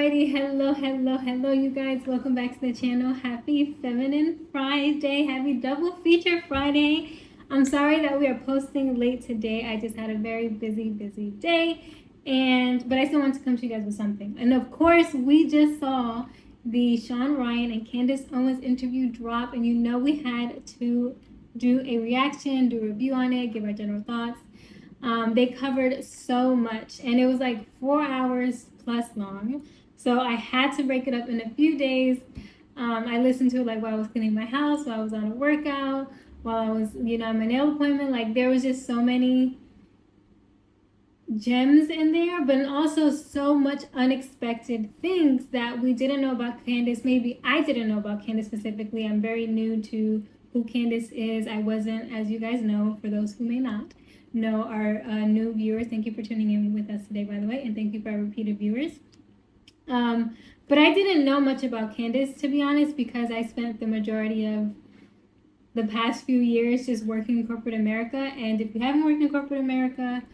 Alrighty, hello, you guys. Welcome back to the channel. Happy Feminine Friday. Happy Double Feature Friday. I'm sorry that we are posting late today. I just had a very busy day, but I still want to come to you guys with something. And of course, we just saw the Shawn Ryan and Candace Owens interview drop, and you know we had to do a reaction, do a review on it, give our general thoughts. They covered so much, and it was like 4 hours plus long. So I had to break it up in a few days. I listened to it like while I was cleaning my house, while I was on a workout, while I was, on my nail appointment. Like there was just so many gems in there, but also so much unexpected things that we didn't know about Candace. Maybe I didn't know about Candace specifically. I'm very new to who Candace is. I wasn't, as you guys know, for those who may not know, our new viewers, thank you for tuning in with us today, by the way, and thank you for our repeated viewers. But I didn't know much about Candace, to be honest, because I spent the majority of the past few years just working in corporate America. And if you haven't worked in corporate America,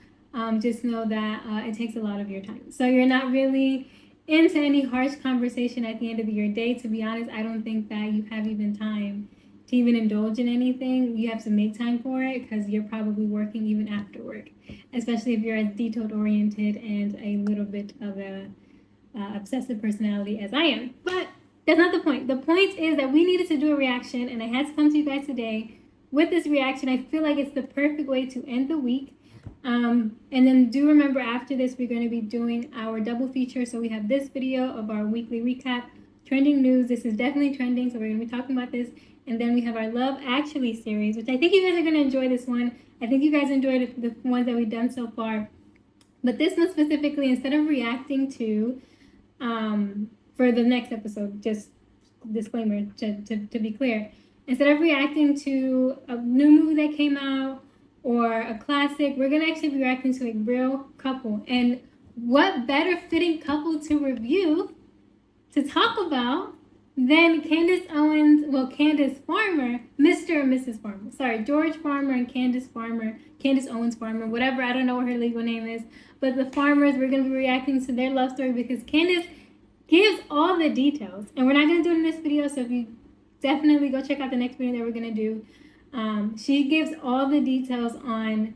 just know that it takes a lot of your time. So you're not really into any harsh conversation at the end of your day. To be honest, I don't think that you have even time to even indulge in anything. You have to make time for it because you're probably working even after work, especially if you're as detailed oriented and a little bit of a obsessive personality as I am. But that's not the point. The point is that we needed to do a reaction, and I had to come to you guys today with this reaction. I feel like it's the perfect way to end the week. And then do remember, after this, we're going to be doing our double feature. So we have this video of our weekly recap, trending news. This is definitely trending, so we're going to be talking about this. And then we have our Love Actually series, which I think you guys are going to enjoy this one. I think you guys enjoyed the ones that we've done so far. But this one specifically, instead of reacting to, for the next episode, just disclaimer to be clear, instead of reacting to a new movie that came out or a classic, we're going to actually be reacting to a real couple. And what better fitting couple to review, to talk about, than Candace Owens, Candace Farmer, Mr. and Mrs. Farmer. Sorry, George Farmer and Candace Owens Farmer, whatever, I don't know what her legal name is. But the Farmers, we're going to be reacting to their love story because Candace gives all the details. And we're not going to do it in this video, so if you definitely go check out the next video that we're going to do. She gives all the details on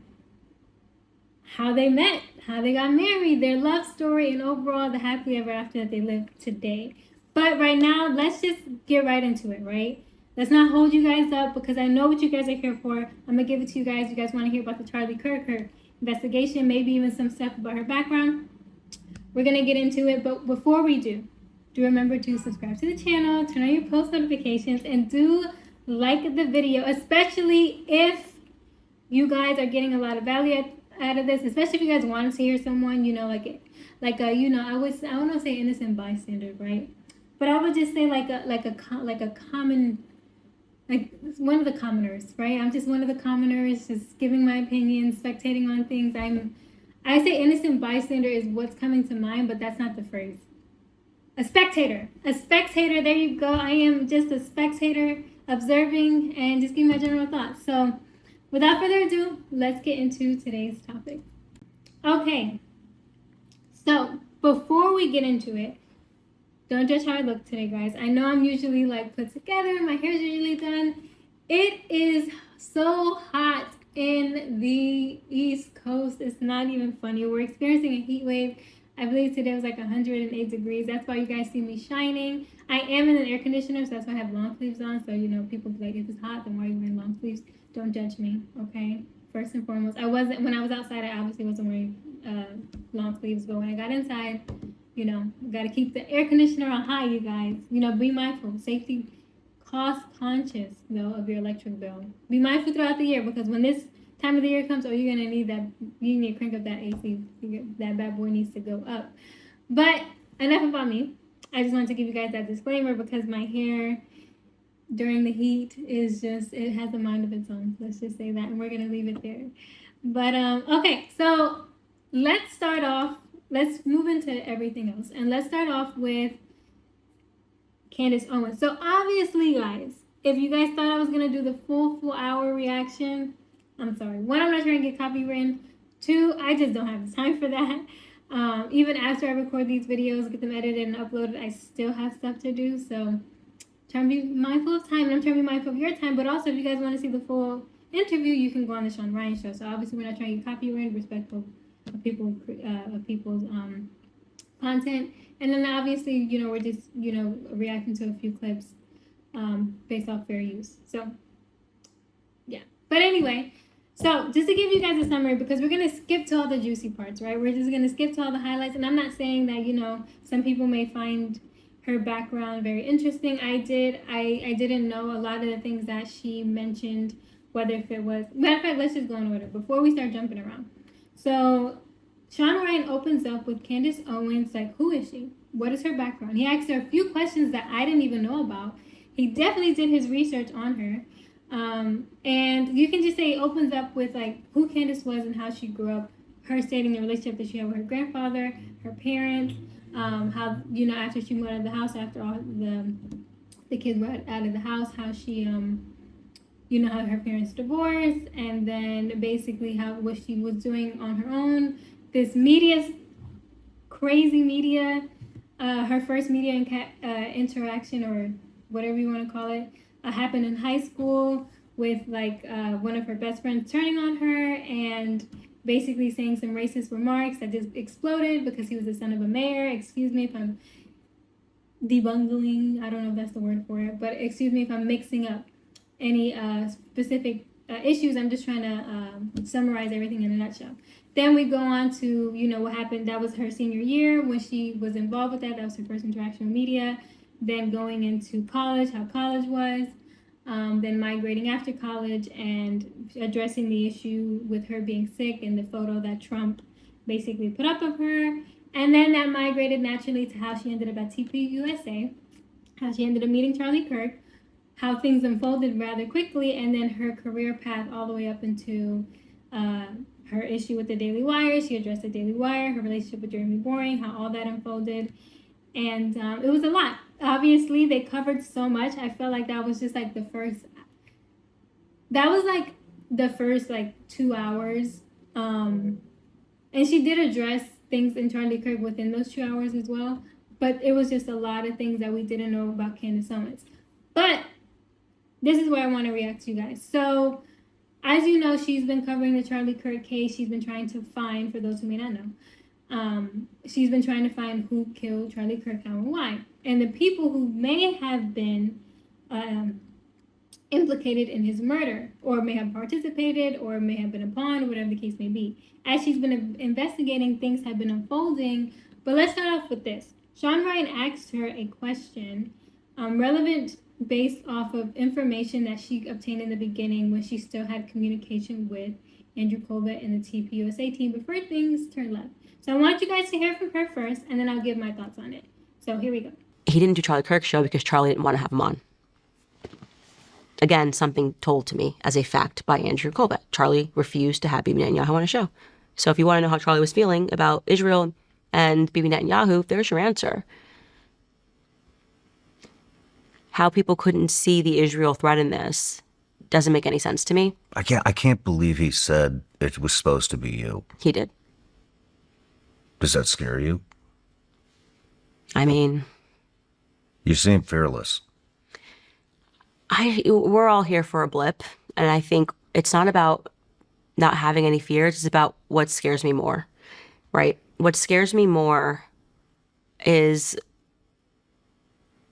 how they met, how they got married, their love story, and overall the happily ever after that they live today. But right now, let's just get right into it, right? Let's not hold you guys up because I know what you guys are here for. I'm going to give it to you guys. You guys want to hear about the Charlie Kirk, her investigation, maybe even some stuff about her background. We're going to get into it. But before we do remember to subscribe to the channel, turn on your post notifications, and do like the video, especially if you guys are getting a lot of value out of this, especially if you guys want to hear someone, I want to say innocent bystander, right? But I would just say like a common, like one of the commoners, right? I'm just one of the commoners, just giving my opinion, spectating on things. I say innocent bystander is what's coming to mind, but that's not the phrase. A spectator, there you go. I am just a spectator, observing and just giving my general thoughts. So without further ado, let's get into today's topic. Okay, so before we get into it, don't judge how I look today, guys. I know I'm usually like put together. My hair's usually done. It is so hot in the East Coast. It's not even funny. We're experiencing a heat wave. I believe today was like 108 degrees. That's why you guys see me shining. I am in an air conditioner, so that's why I have long sleeves on. So, people be like, if it's hot, then why are you wearing long sleeves? Don't judge me, okay? First and foremost, when I was outside, I obviously wasn't wearing long sleeves. But when I got inside, got to keep the air conditioner on high, you guys. Be mindful. Safety, cost conscious, though, of your electric bill. Be mindful throughout the year because when this time of the year comes, you're going to need that. You need to crank up that AC. That bad boy needs to go up. But enough about me. I just wanted to give you guys that disclaimer because my hair during the heat is it has a mind of its own. Let's just say that. And we're going to leave it there. But, okay. So let's start off. Let's move into everything else. And let's start off with Candace Owens. So obviously, guys, if you guys thought I was going to do the full hour reaction, I'm sorry. One, I'm not trying to get copywritten. Two, I just don't have the time for that. Even after I record these videos, get them edited and uploaded, I still have stuff to do. So trying to be mindful of time, and I'm trying to be mindful of your time. But also, if you guys want to see the full interview, you can go on the Shawn Ryan show. So obviously, we're not trying to get copyrighted, respectful of people's content. And then obviously, we're just reacting to a few clips based off fair use. So yeah. But anyway, so just to give you guys a summary, because we're gonna skip to all the juicy parts, right? We're just gonna skip to all the highlights, and I'm not saying that some people may find her background very interesting. I didn't know a lot of the things that she mentioned, whether if it was. Matter of fact, let's just go in order before we start jumping around. So Shawn Ryan opens up with Candace Owens, like, who is she? What is her background? He asked her a few questions that I didn't even know about. He definitely did his research on her. And you can just say it opens up with, like, who Candace was and how she grew up, her stating the relationship that she had with her grandfather, her parents, how, after she moved out of the house, after all the kids were out of the house, how she, how her parents divorced, and then basically what she was doing on her own. This crazy media, her first media interaction, or whatever you want to call it, happened in high school with one of her best friends turning on her and basically saying some racist remarks that just exploded because he was the son of a mayor. Excuse me if I'm debungling, I don't know if that's the word for it, but excuse me if I'm mixing up any specific issues. I'm just trying to summarize everything in a nutshell. Then we go on to, what happened. That was her senior year when she was involved with that. That was her first interaction with media. Then going into college, how college was. Then migrating after college and addressing the issue with her being sick and the photo that Trump basically put up of her. And then that migrated naturally to how she ended up at TPUSA, how she ended up meeting Charlie Kirk, how things unfolded rather quickly, and then her career path all the way up into her issue with the Daily Wire. She addressed the Daily Wire, her relationship with Jeremy Boring, how all that unfolded. And it was a lot. Obviously, they covered so much. I felt like that was just like the first 2 hours. And she did address things in Charlie Kirk within those 2 hours as well. But it was just a lot of things that we didn't know about Candace Owens. But this is where I want to react to you guys. So, as you know, she's been covering the Charlie Kirk case. She's been trying to find, for those who may not know, she's been trying to find who killed Charlie Kirk, how and why. And the people who may have been implicated in his murder, or may have participated, or may have been a pawn, or whatever the case may be. As she's been investigating, things have been unfolding. But let's start off with this. Shawn Ryan asked her a question relevant based off of information that she obtained in the beginning when she still had communication with Andrew Colbert and the TPUSA team before things turned left. So I want you guys to hear from her first, and then I'll give my thoughts on it. So here we go. He didn't do Charlie Kirk's show because Charlie didn't want to have him on. Again, something told to me as a fact by Andrew Colbert. Charlie refused to have Bibi Netanyahu on a show. So if you want to know how Charlie was feeling about Israel and Bibi Netanyahu, there's your answer. How people couldn't see the Israel threat in this doesn't make any sense to me. I can't believe he said it was supposed to be you. He did. Does that scare you? I mean, You seem fearless. we're all here for a blip, and I think it's not about not having any fears. It's about what scares me more, right? What scares me more is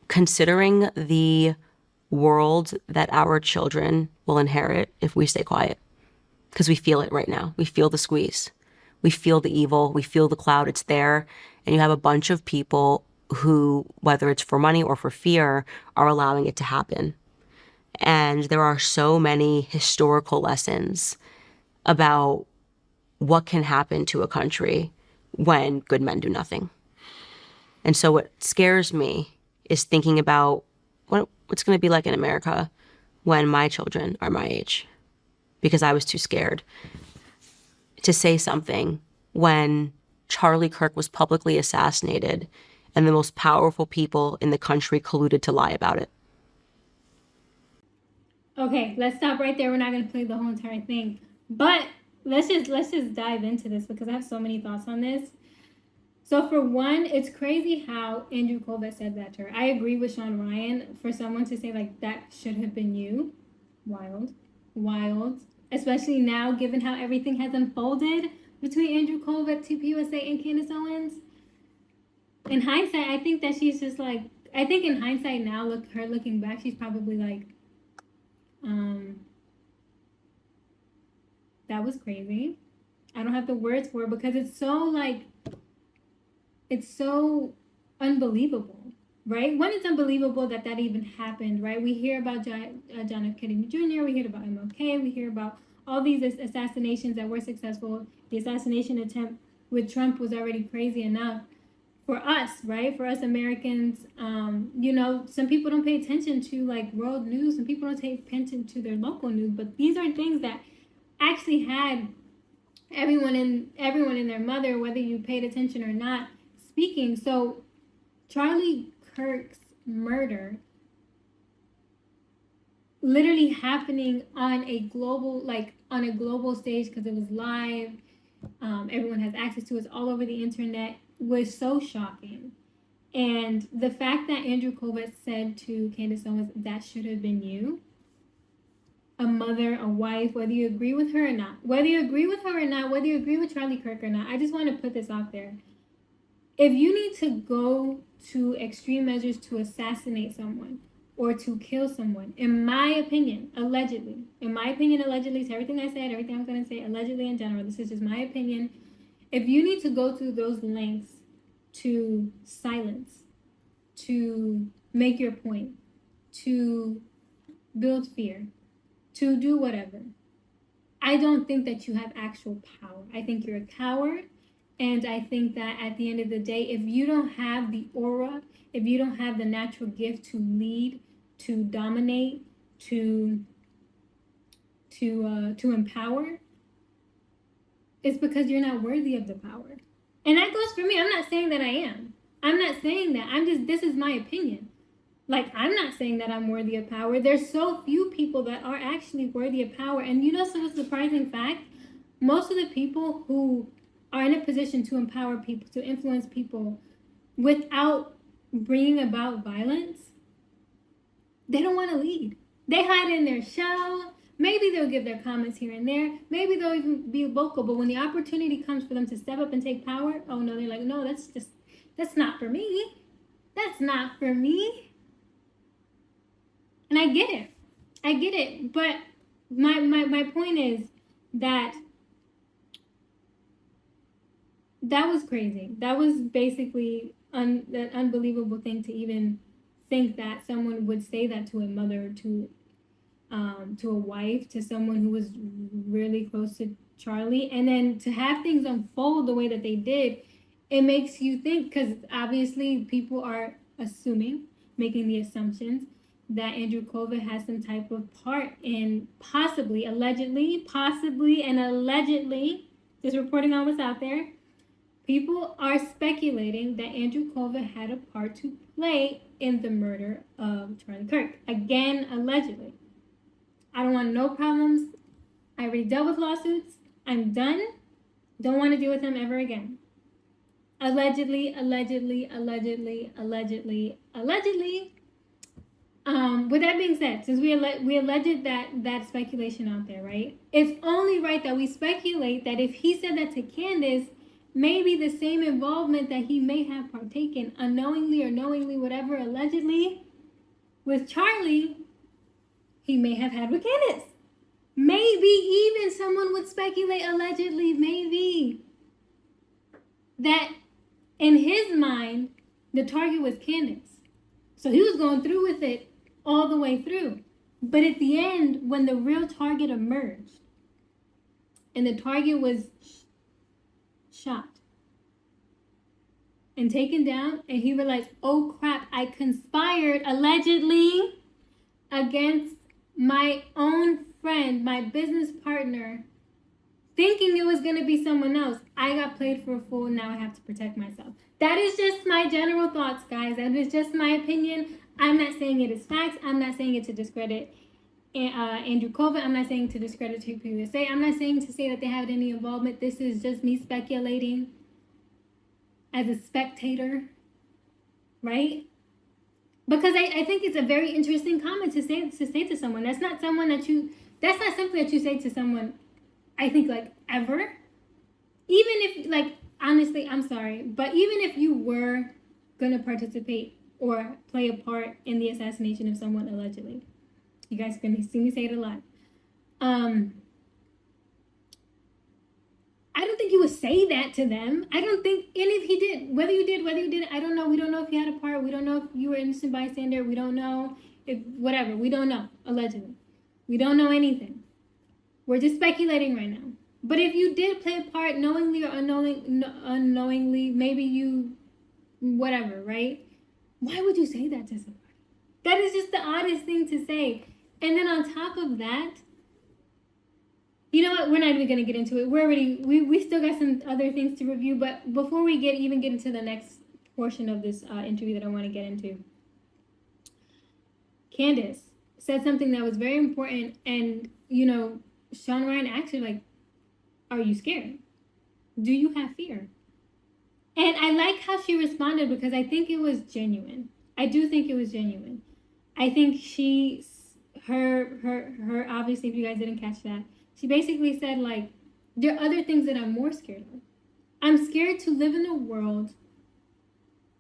considering the world that our children will inherit if we stay quiet. Because we feel it right now. We feel the squeeze. We feel the evil. We feel the cloud. It's there. And you have a bunch of people who, whether it's for money or for fear, are allowing it to happen. And there are so many historical lessons about what can happen to a country when good men do nothing. And so what scares me is thinking about what's going to be like in America when my children are my age. Because I was too scared to say something when Charlie Kirk was publicly assassinated and the most powerful people in the country colluded to lie about it. Okay, let's stop right there. We're not going to play the whole entire thing. But let's just dive into this because I have so many thoughts on this. So for one, it's crazy how Andrew Colvett said that to her. I agree with Shawn Ryan. For someone to say like that should have been you, wild. Especially now, given how everything has unfolded between Andrew Colvett, TPUSA, and Candace Owens. In hindsight, I think that she's just like, I think in hindsight now, looking back, she's probably like, that was crazy. I don't have the words for it because it's so unbelievable, right? When it's unbelievable that even happened, right? We hear about John F. Kennedy Jr., we hear about MLK, we hear about all these assassinations that were successful. The assassination attempt with Trump was already crazy enough for us, right? For us Americans, some people don't pay attention to like world news, and people don't pay attention to their local news, but these are things that actually had everyone and their mother, whether you paid attention or not, speaking. So Charlie Kirk's murder literally happening on a global stage because it was live. Everyone has access to it. It's all over the internet. Was so shocking. And the fact that Andrew Colvett said to Candace Owens, that should have been you. A mother, a wife, whether you agree with her or not, whether you agree with Charlie Kirk or not, I just want to put this out there. If you need to go to extreme measures to assassinate someone or to kill someone, in my opinion, allegedly, to everything I said, everything I'm going to say, allegedly in general, this is just my opinion. If you need to go through those lengths to silence, to make your point, to build fear, to do whatever, I don't think that you have actual power. I think you're a coward. And I think that at the end of the day, if you don't have the aura, if you don't have the natural gift to lead, to dominate, to empower, it's because you're not worthy of the power. And that goes for me. I'm not saying that I am. I'm not saying that. This is my opinion. Like, I'm not saying that I'm worthy of power. There's so few people that are actually worthy of power. And so a surprising fact, most of the people who are in a position to empower people, to influence people without bringing about violence, they don't want to lead. They hide in their shell. Maybe they'll give their comments here and there. Maybe they'll even be vocal. But when the opportunity comes for them to step up and take power, oh no, they're like, no, that's not for me. That's not for me. And I get it. But my point is that was crazy. That was basically an unbelievable thing to even think that someone would say that to a mother, to a wife, to someone who was really close to Charlie, and then to have things unfold the way that they did. It makes you think, because obviously people are making the assumptions that Andrew Colvett has some type of part in possibly, and allegedly, just reporting on what's out there. People are speculating that Andrew Colvett had a part to play in the murder of Charlie Kirk. Again, allegedly. I don't want no problems. I already dealt with lawsuits. I'm done. Don't want to deal with them ever again. Allegedly. With that being said, since we alleged that speculation out there, right? It's only right that we speculate that if he said that to Candace, maybe the same involvement that he may have partaken, unknowingly or knowingly, whatever, allegedly, with Charlie, he may have had with Candace. Maybe even someone would speculate, allegedly, maybe, that in his mind, the target was Candace. So he was going through with it all the way through. But at the end, when the real target emerged, and the target was shot and taken down, and he realized, oh crap, I conspired, allegedly, against my own friend, my business partner, thinking it was going to be someone else. I got played for a fool. Now I have to protect myself. That is just my general thoughts, guys. That is just my opinion. I'm not saying it is facts. I'm not saying it to discredit Andrew Colvett. I'm not saying to discredit TPUSA. I'm not saying to say that they have any involvement. This is just me speculating. as a spectator, right? Because I think it's a very interesting comment to say to someone. That's not something that you say to someone, I think, like, ever. Even if, like, honestly, I'm sorry, but even if you were gonna participate or play a part in the assassination of someone allegedly, you guys can see me say it a lot. I don't think you would say that to them. I don't think, and if he did, whether you did, I don't know. We don't know if he had a part. We don't know if you were innocent bystander. We don't know if whatever. We don't know, allegedly. We don't know anything. We're just speculating right now. But if you did play a part knowingly or unknowingly, maybe you, whatever, right? Why would you say that to somebody? That is just the oddest thing to say. And then on top of that, you know what? We're not even going to get into it. We still got some other things to review. But before we get into the next portion of this interview that I want to get into, Candace said something that was very important. And, you know, Shawn Ryan asked her, like, are you scared? Do you have fear? And I like how she responded because I think it was genuine. I do think it was genuine. I think her obviously, if you guys didn't catch that, she basically said, like, there are other things that I'm more scared of. I'm scared to live in a world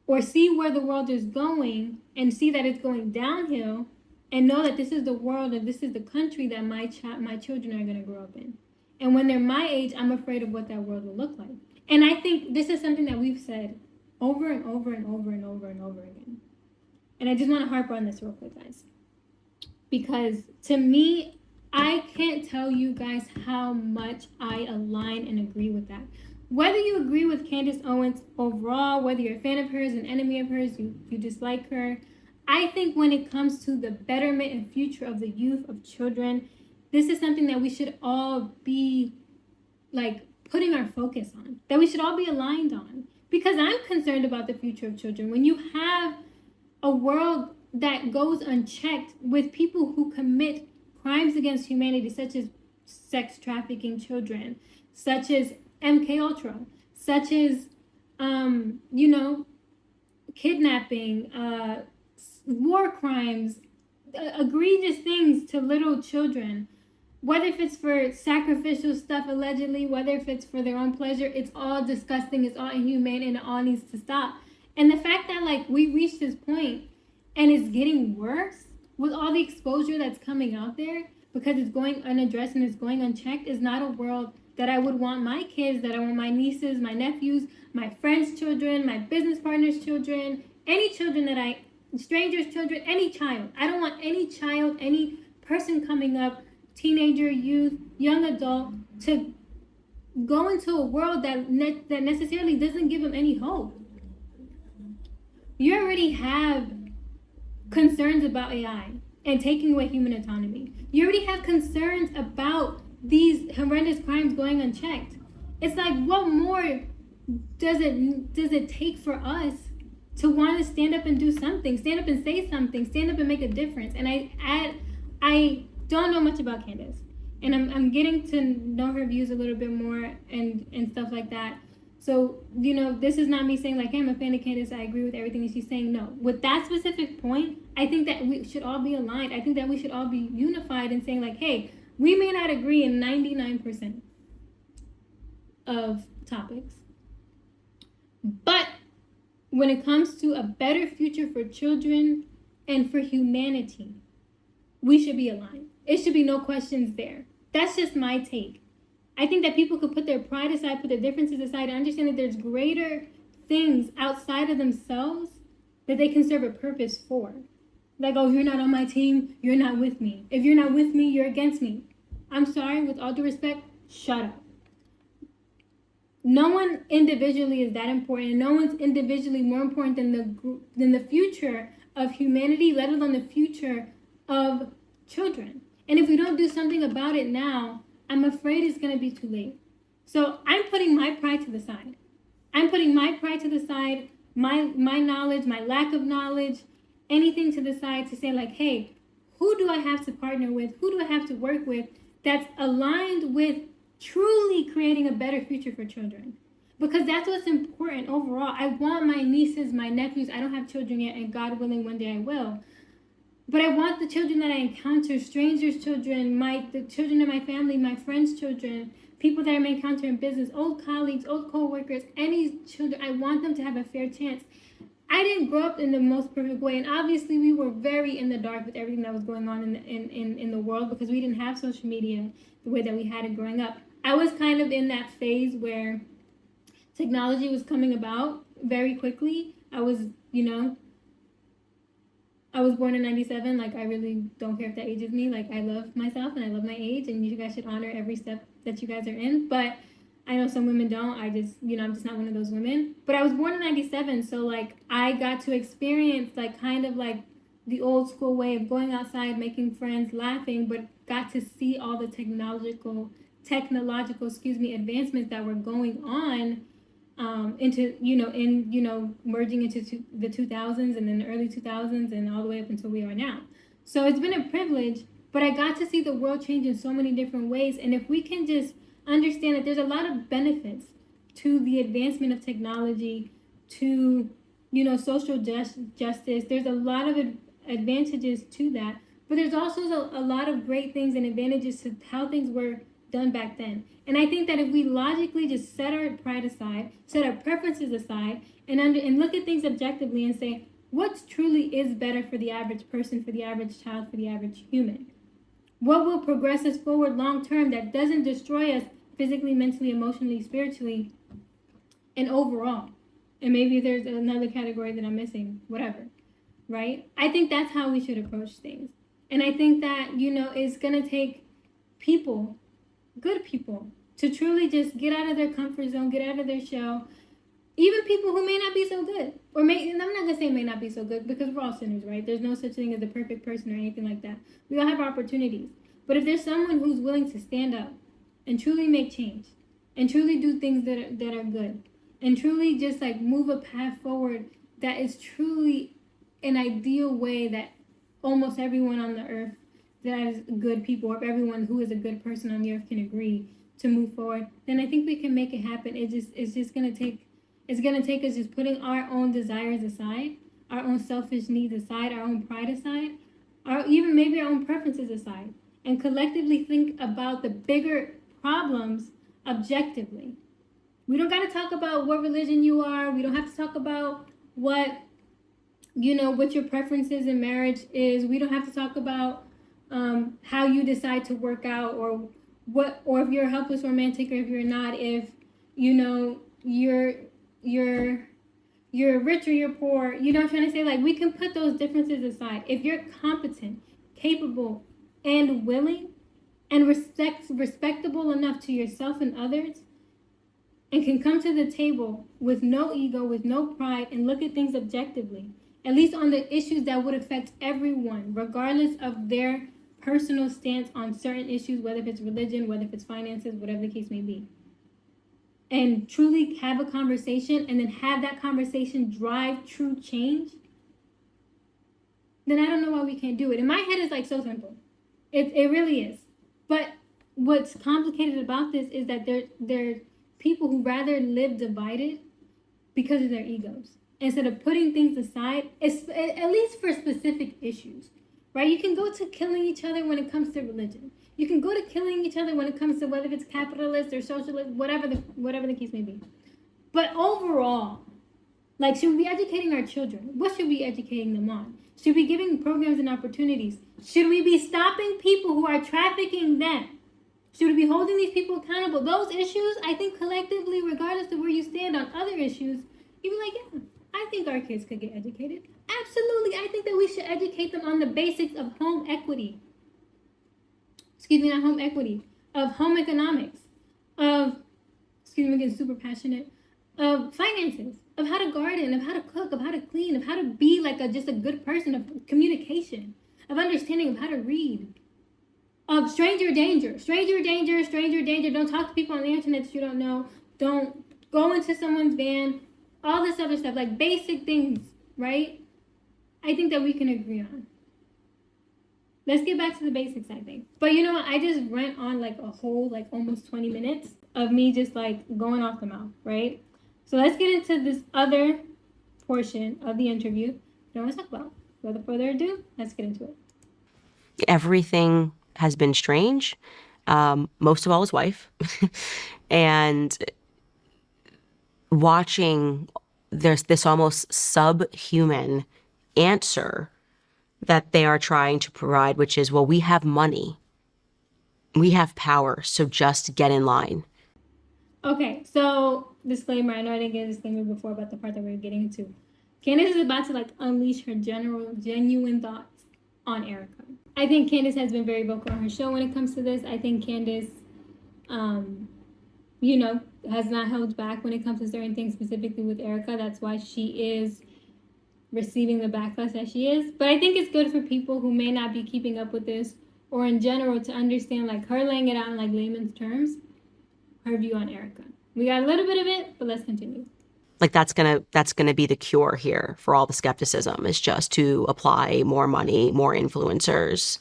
or see where the world is going and see that it's going downhill and know that this is the world and this is the country that my children are going to grow up in. And when they're my age, I'm afraid of what that world will look like. And I think this is something that we've said over and over and over and over and over again. And I just want to harp on this real quick, guys. Because to me, I can't tell you guys how much I align and agree with that. Whether you agree with Candace Owens overall, whether you're a fan of hers, an enemy of hers, you dislike her, I think when it comes to the betterment and future of the youth, of children, this is something that we should all be, like, putting our focus on, that we should all be aligned on. Because I'm concerned about the future of children. When you have a world that goes unchecked with people who commit crimes against humanity, such as sex trafficking children, such as MK Ultra, such as, kidnapping, war crimes, egregious things to little children, whether if it's for sacrificial stuff allegedly, whether if it's for their own pleasure, it's all disgusting, it's all inhumane, and it all needs to stop. And the fact that, like, we reached this point and it's getting worse with all the exposure that's coming out there because it's going unaddressed and it's going unchecked is not a world that I would want my kids, that I want my nieces, my nephews, my friends' children, my business partners' children, any children strangers' children, any child. I don't want any child, any person coming up, teenager, youth, young adult, to go into a world that necessarily doesn't give them any hope. You already have concerns about AI and taking away human autonomy. You already have concerns about these horrendous crimes going unchecked. It's like, what more does it take for us to want to stand up and do something, stand up and say something, stand up and make a difference? And I don't know much about Candace, and I'm getting to know her views a little bit more and stuff like that. So, this is not me saying, like, hey, I'm a fan of Candace, I agree with everything that she's saying. No. With that specific point, I think that we should all be aligned. I think that we should all be unified in saying, like, hey, we may not agree in 99% of topics, but when it comes to a better future for children and for humanity, we should be aligned. It should be no questions there. That's just my take. I think that people could put their pride aside, put their differences aside, and understand that there's greater things outside of themselves that they can serve a purpose for. Like, oh, if you're not on my team, you're not with me. If you're not with me, you're against me. I'm sorry, with all due respect, shut up. No one individually is that important, and no one's individually more important than the future of humanity, let alone the future of children. And if we don't do something about it now, I'm afraid it's going to be too late. So I'm putting my pride to the side. I'm putting my pride to the side, my knowledge, my lack of knowledge, anything to the side to say, like, hey, who do I have to partner with? Who do I have to work with that's aligned with truly creating a better future for children? because that's what's important overall. I want my nieces, my nephews, I don't have children yet, and God willing, one day I will. But I want the children that I encounter, strangers' children, the children of my family, my friends' children, people that I may encounter in business, old colleagues, old co-workers, any children, I want them to have a fair chance. I didn't grow up in the most perfect way, and obviously we were very in the dark with everything that was going on in the world, because we didn't have social media the way that we had it growing up. I was kind of in that phase where technology was coming about very quickly. I was born in 97. Like, I really don't care if that ages me. Like, I love myself and I love my age, and you guys should honor every step that you guys are in. But I know some women don't. I'm just not one of those women. But I was born in 97, so, like, I got to experience, like, kind of like the old school way of going outside, making friends, laughing, but got to see all the technological, advancements that were going on merging into the 2000s and then the early 2000s and all the way up until we are now. So it's been a privilege, but I got to see the world change in so many different ways. And if we can just understand that there's a lot of benefits to the advancement of technology, to, social justice, there's a lot of advantages to that, but there's also a lot of great things and advantages to how things were done back then. And I think that if we logically just set our pride aside, set our preferences aside, and look at things objectively and say, what truly is better for the average person, for the average child, for the average human? What will progress us forward long term that doesn't destroy us physically, mentally, emotionally, spiritually, and overall? And maybe there's another category that I'm missing, whatever, right? I think that's how we should approach things. And I think that, it's going to take people, good people, to truly just get out of their comfort zone, get out of their shell. Even people who may not be so good, and I'm not gonna say may not be so good, because we're all sinners, right? There's no such thing as a perfect person or anything like that. We all have opportunities. But if there's someone who's willing to stand up and truly make change, and truly do things that are good, and truly just like move a path forward that is truly an ideal way that almost everyone on the earth that is good people, or everyone who is a good person on the earth can agree to move forward, then I think we can make it happen. It's gonna take us just putting our own desires aside, our own selfish needs aside, our own pride aside, even maybe our own preferences aside, and collectively think about the bigger problems objectively. We don't gotta talk about what religion you are. We don't have to talk about what your preferences in marriage is. We don't have to talk about how you decide to work out, or if you're a helpless romantic, or if you're not, if you're rich or you're poor. You know what I'm trying to say? Like, we can put those differences aside. If you're competent, capable, and willing, and respectable enough to yourself and others, and can come to the table with no ego, with no pride, and look at things objectively, at least on the issues that would affect everyone, regardless of their personal stance on certain issues, whether if it's religion, whether if it's finances, whatever the case may be, and truly have a conversation, and then have that conversation drive true change, then I don't know why we can't do it. In my head, it's like so simple. It really is. But what's complicated about this is that there are people who rather live divided because of their egos, instead of putting things aside, at least for specific issues, right? You can go to killing each other when it comes to religion. You can go to killing each other when it comes to whether it's capitalist or socialist, whatever the case may be. But overall, like, should we be educating our children? What should we be educating them on? Should we be giving programs and opportunities? Should we be stopping people who are trafficking them? Should we be holding these people accountable? Those issues, I think collectively, regardless of where you stand on other issues, you'd be like, yeah, I think our kids could get educated. Absolutely. I think that we should educate them on the basics of home equity. Not home equity, of home economics, of, I'm getting super passionate, of finances, of how to garden, of how to cook, of how to clean, of how to be like just a good person, of communication, of understanding, of how to read, of stranger danger. Don't talk to people on the internet that you don't know. Don't go into someone's van, all this other stuff, like basic things, right? I think that we can agree on. Let's get back to the basics, I think. But you know what? I just went on like a whole, like almost 20 minutes. of me just like going off the mouth, right? So let's get into this other portion of the interview that I want to talk about. Without further ado, let's get into it. Everything has been strange. Most of all, his wife. And watching there's this almost subhuman answer that they are trying to provide, which is, well, we have money. We have power, so just get in line. Okay, so disclaimer, I know I didn't get a disclaimer before about the part that we were getting into. Candace is about to like unleash her genuine thoughts on Erika. I think Candace has been very vocal on her show when it comes to this. I think Candace, has not held back when it comes to certain things, specifically with Erika. That's why she is receiving the backlash that she is. But I think it's good for people who may not be keeping up with this, or in general, to understand like her laying it out in like layman's terms, her view on Erika. We got a little bit of it, but let's continue. Like that's gonna be the cure here for all the skepticism, is just to apply more money, more influencers,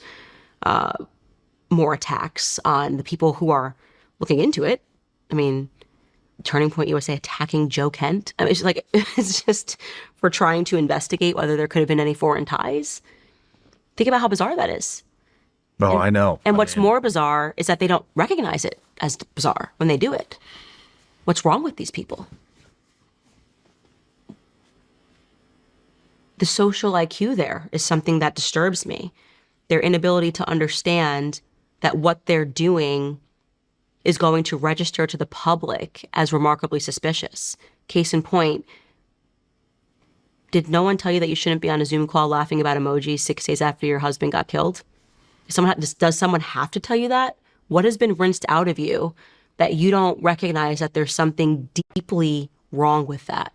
more attacks on the people who are looking into it. I mean, Turning Point USA attacking Joe Kent. I mean, it's just for trying to investigate whether there could have been any foreign ties. Think about how bizarre that is. Oh, I know. And what's more bizarre is that they don't recognize it as bizarre when they do it. What's wrong with these people? The social IQ there is something that disturbs me. Their inability to understand that what they're doing is going to register to the public as remarkably suspicious. Case in point, did no one tell you that you shouldn't be on a Zoom call laughing about emojis 6 days after your husband got killed? Does someone have to tell you that? What has been rinsed out of you that you don't recognize that there's something deeply wrong with that?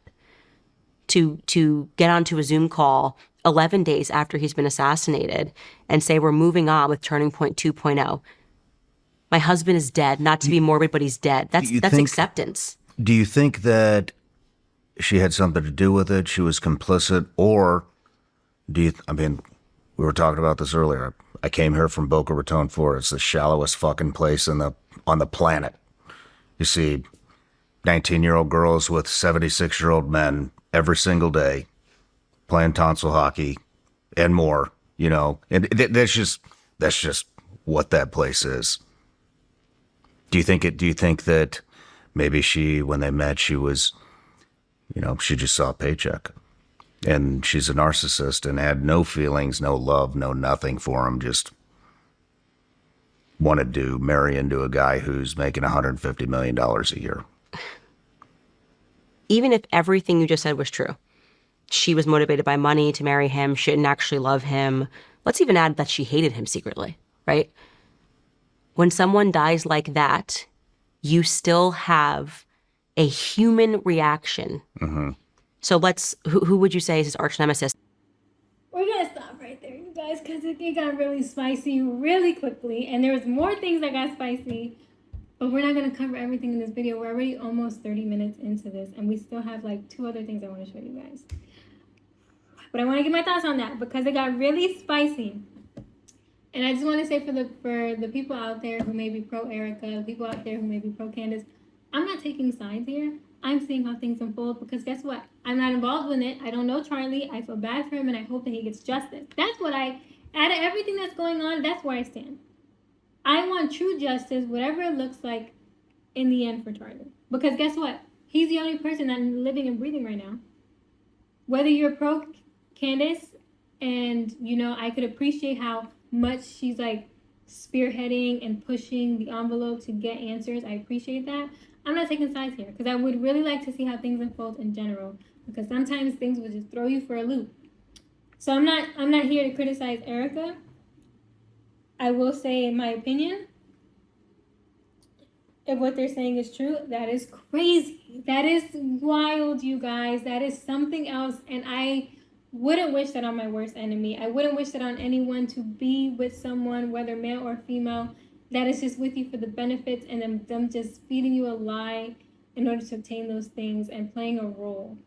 To get onto a Zoom call 11 days after he's been assassinated and say, we're moving on with Turning Point 2.0. My husband is dead, not to be morbid, but he's dead. That's acceptance. Do you think that she had something to do with it? She was complicit? Or we were talking about this earlier. I came here from Boca Raton, Florida. It's the shallowest fucking place on the planet. You see 19-year-old girls with 76-year-old men every single day playing tonsil hockey and more, and that's just what that place is. Do you think that maybe when they met, she was, she just saw a paycheck, and she's a narcissist and had no feelings, no love, no nothing for him, just wanted to marry into a guy who's making $150 million a year? Even if everything you just said was true, she was motivated by money to marry him, she didn't actually love him. Let's even add that she hated him secretly, right? When someone dies like that, you still have a human reaction. Mm-hmm. So who would you say is his arch nemesis? We're going to stop right there, you guys, because it got really spicy really quickly. And there was more things that got spicy, but we're not going to cover everything in this video. We're already almost 30 minutes into this, and we still have like 2 other things I want to show you guys. But I want to get my thoughts on that because it got really spicy. And I just want to say for the people out there who may be pro Erika, the people out there who may be pro Candace, I'm not taking sides here. I'm seeing how things unfold because guess what? I'm not involved in it. I don't know Charlie. I feel bad for him and I hope that he gets justice. That's what out of everything that's going on, that's where I stand. I want true justice, whatever it looks like in the end for Charlie. Because guess what? He's the only person that's living and breathing right now. Whether you're pro Candace and, I could appreciate how much she's like spearheading and pushing the envelope to get answers. I appreciate that. I'm not taking sides here because I would really like to see how things unfold in general because sometimes things will just throw you for a loop. So I'm not here to criticize Erika. I will say, in my opinion, if what they're saying is true, that is crazy. That is wild, you guys. That is something else. And I wouldn't wish that on my worst enemy. I wouldn't wish that on anyone to be with someone, whether male or female, that is just with you for the benefits and them just feeding you a lie in order to obtain those things and playing a role.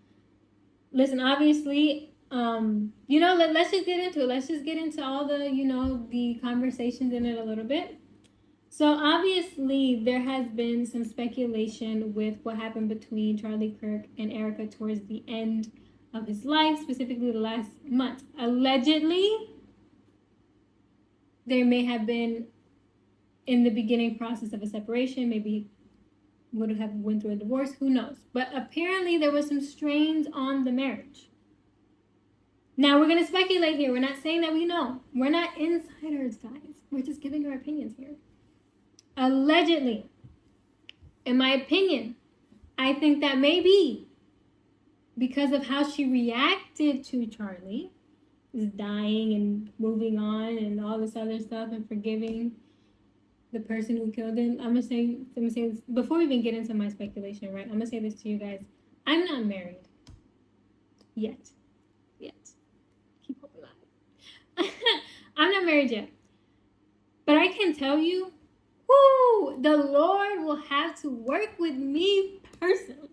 Listen, obviously, let's just get into it. Let's just get into all the, the conversations in it a little bit. So obviously there has been some speculation with what happened between Charlie Kirk and Erika towards the end of his life, specifically the last month. Allegedly, there may have been in the beginning process of a separation, maybe would have went through a divorce, who knows? But apparently there was some strains on the marriage. Now we're gonna speculate here. We're not saying that we know. We're not insiders, guys. We're just giving our opinions here. Allegedly, in my opinion, I think that maybe because of how she reacted to Charlie, is dying and moving on and all this other stuff and forgiving the person who killed him. I'm gonna say this before we even get into my speculation, right? I'm gonna say this to you guys. I'm not married yet. Keep hope alive. I'm not married yet. But I can tell you, the Lord will have to work with me personally.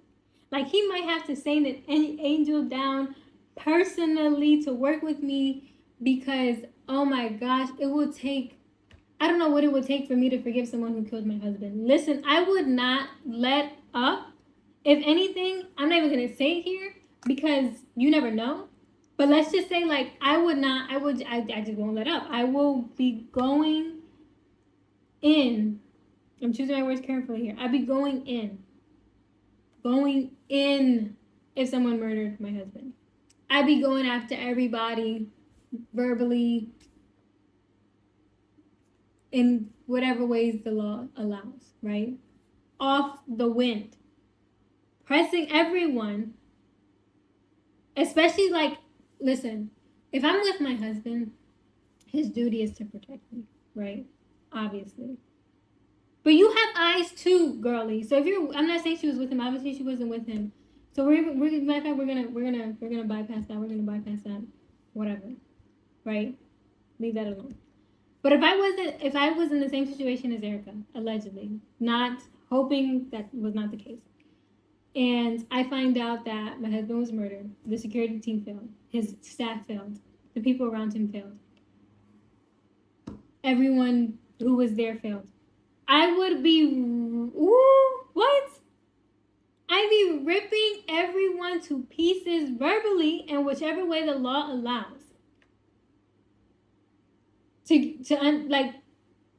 Like he might have to send an angel down personally to work with me because, oh my gosh, it will take, I don't know what it would take for me to forgive someone who killed my husband. Listen, I would not let up. If anything, I'm not even going to say it here because you never know. But let's just say, like, I just won't let up. I will be going in. I'm choosing my words carefully here. I'd be going in if someone murdered my husband. I'd be going after everybody verbally in whatever ways the law allows, right? Off the wind. Pressing everyone, especially like, listen, if I'm with my husband, his duty is to protect me, right? Obviously. But you have eyes too, girly. So if you're, I'm not saying she was with him. Obviously, she wasn't with him. So we're matter of fact, we're gonna bypass that. We're gonna bypass that. Whatever, right? Leave that alone. But if I was in the same situation as Erika, allegedly, not hoping that was not the case, and I find out that my husband was murdered, the security team failed, his staff failed, the people around him failed, everyone who was there failed. I would be, I'd be ripping everyone to pieces verbally in whichever way the law allows. Like,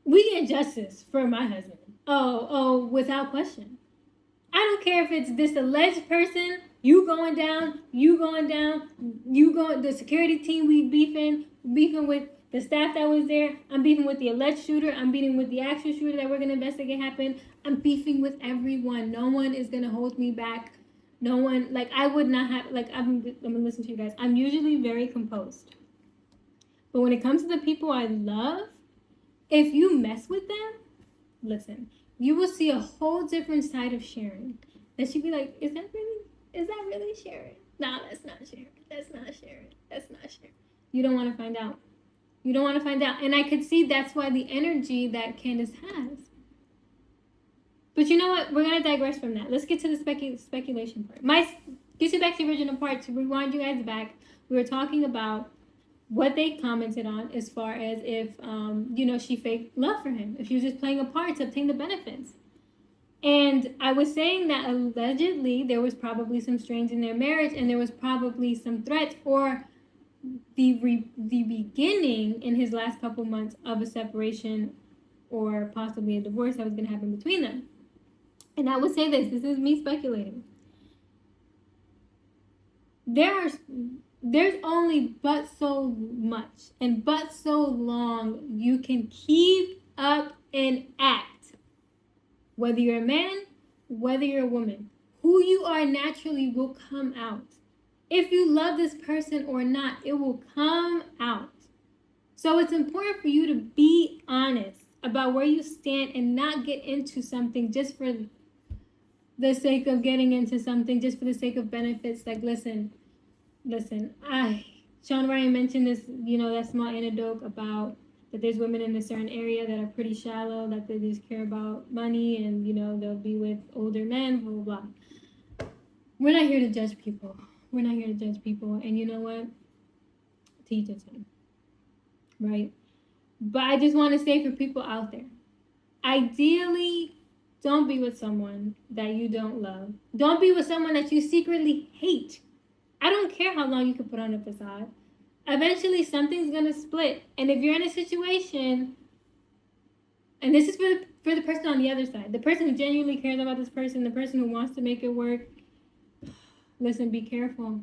we get justice for my husband. Oh, without question. I don't care if it's this alleged person, the security team we beefing with the staff that was there. I'm beefing with the alleged shooter. I'm beefing with the actual shooter that we're going to investigate happened. I'm beefing with everyone. No one is going to hold me back. No one, like, I would not have, like, I'm going to listen to you guys. I'm usually very composed. But when it comes to the people I love, if you mess with them, listen, you will see a whole different side of Sharon. That she'd be like, is that really Sharon? No, that's not Sharon. That's not Sharon. You don't want to find out. And I could see that's why the energy that Candace has. But you know what? We're going to digress from that. Let's get to the speculation part. Get you back to the original part. To rewind you guys back, we were talking about what they commented on as far as if, she faked love for him. If she was just playing a part to obtain the benefits. And I was saying that allegedly there was probably some strains in their marriage and there was probably some threats or the beginning in his last couple months of a separation or possibly a divorce that was going to happen between them. And I would say this is me speculating. There's only but so much and but so long you can keep up and act. Whether you're a man, whether you're a woman, who you are naturally will come out. If you love this person or not, it will come out. So it's important for you to be honest about where you stand and not get into something just for the sake of getting into something, just for the sake of benefits. Like, listen, Shawn Ryan mentioned this, that small anecdote about that there's women in a certain area that are pretty shallow, that they just care about money and, they'll be with older men, blah, blah, blah. We're not here to judge people. And you know what? To each his own. Right? But I just want to say for people out there, Ideally, don't be with someone that you don't love. Don't be with someone that you secretly hate. I don't care how long you can put on a facade. Eventually, something's gonna split. And if you're in a situation, and this is for the person on the other side, the person who genuinely cares about this person, the person who wants to make it work, listen, be careful.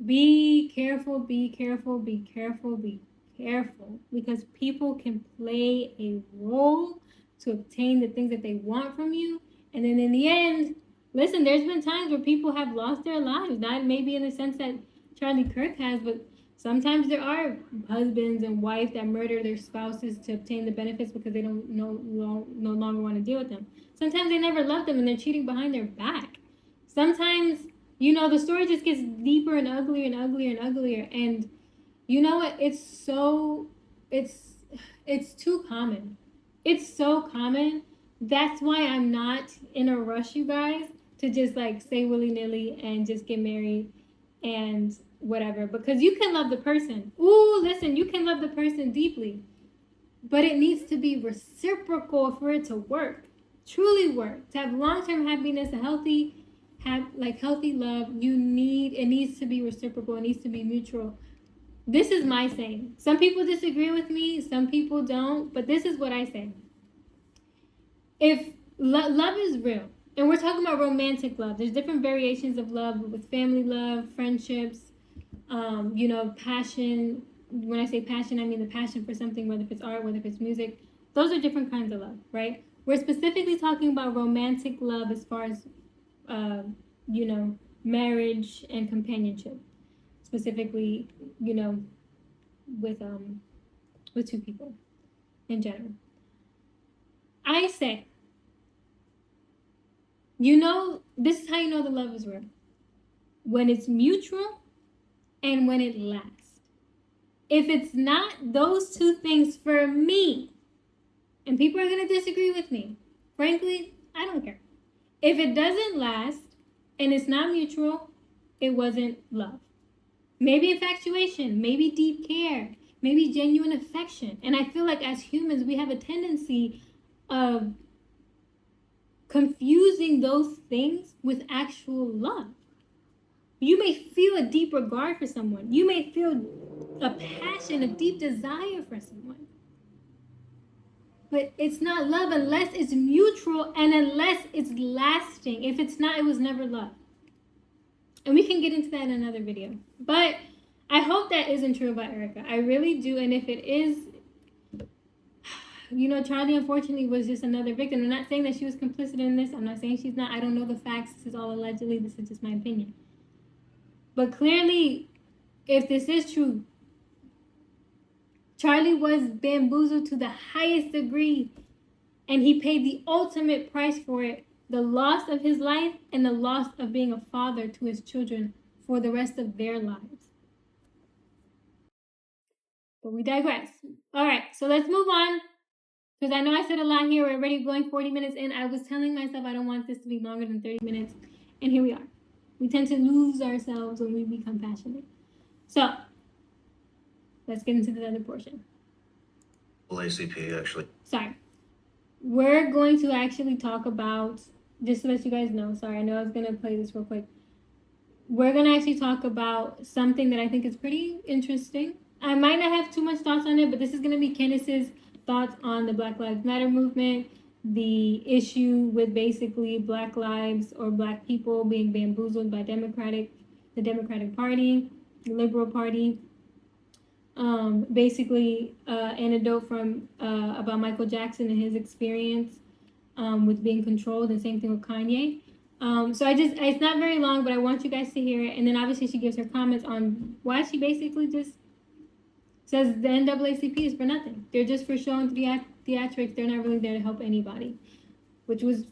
Be careful, be careful, be careful, be careful. Because people can play a role to obtain the things that they want from you. And then in the end, listen, there's been times where people have lost their lives. Not maybe in the sense that Charlie Kirk has, but sometimes there are husbands and wives that murder their spouses to obtain the benefits because they don't no longer want to deal with them. Sometimes they never loved them and they're cheating behind their back. Sometimes, you know, the story just gets deeper and uglier and uglier and uglier. And you know what? It's too common. It's so common. That's why I'm not in a rush, you guys, to just like say willy-nilly and just get married and whatever. Because you can love the person. Ooh, listen, you can love the person deeply. But it needs to be reciprocal for it to work. Truly work. To have long-term happiness, a healthy love, it needs to be reciprocal. It needs to be mutual. This is my saying. Some people disagree with me, some people don't, but this is what I say. If love is real, and we're talking about romantic love, there's different variations of love with family love, friendships, you know, passion. When I say passion, I mean the passion for something, whether if it's art, whether if it's music. Those are different kinds of love, right? We're specifically talking about romantic love as far as, you know, marriage and companionship. Specifically, you know, with two people in general. I say, you know, this is how you know the love is real. When it's mutual and when it lasts. If it's not those two things for me, and people are going to disagree with me, frankly, I don't care. If it doesn't last and it's not mutual, it wasn't love. Maybe infatuation, maybe deep care, maybe genuine affection. And I feel like as humans, we have a tendency of confusing those things with actual love. You may feel a deep regard for someone. You may feel a passion, a deep desire for someone. But it's not love unless it's mutual and unless it's lasting. If it's not, it was never love. And we can get into that in another video. But I hope that isn't true about Erika. I really do. And if it is, you know, Charlie unfortunately was just another victim. I'm not saying that she was complicit in this. I'm not saying she's not. I don't know the facts. This is all allegedly. This is just my opinion. But clearly, if this is true, Charlie was bamboozled to the highest degree. And he paid the ultimate price for it. The loss of his life and the loss of being a father to his children for the rest of their lives. But we digress. All right, so let's move on. Because I know I said a lot here. We're already going 40 minutes in. I was telling myself I don't want this to be longer than 30 minutes. And here we are. We tend to lose ourselves when we become passionate. So, let's get into the other portion. ACP, actually. Sorry. We're going to actually talk about, just to let you guys know, sorry, I know I was going to play this real quick. We're going to actually talk about something that I think is pretty interesting. I might not have too much thoughts on it, but this is going to be Candace's thoughts on the Black Lives Matter movement, the issue with basically Black lives or Black people being bamboozled by the Democratic Party, the Liberal Party. Basically, anecdote from about Michael Jackson and his experience with being controlled, and same thing with Kanye. So it's not very long, but I want you guys to hear it. And then obviously she gives her comments on why she basically just says the NAACP is for nothing. They're just for showing theatrics. They're not really there to help anybody. Which was,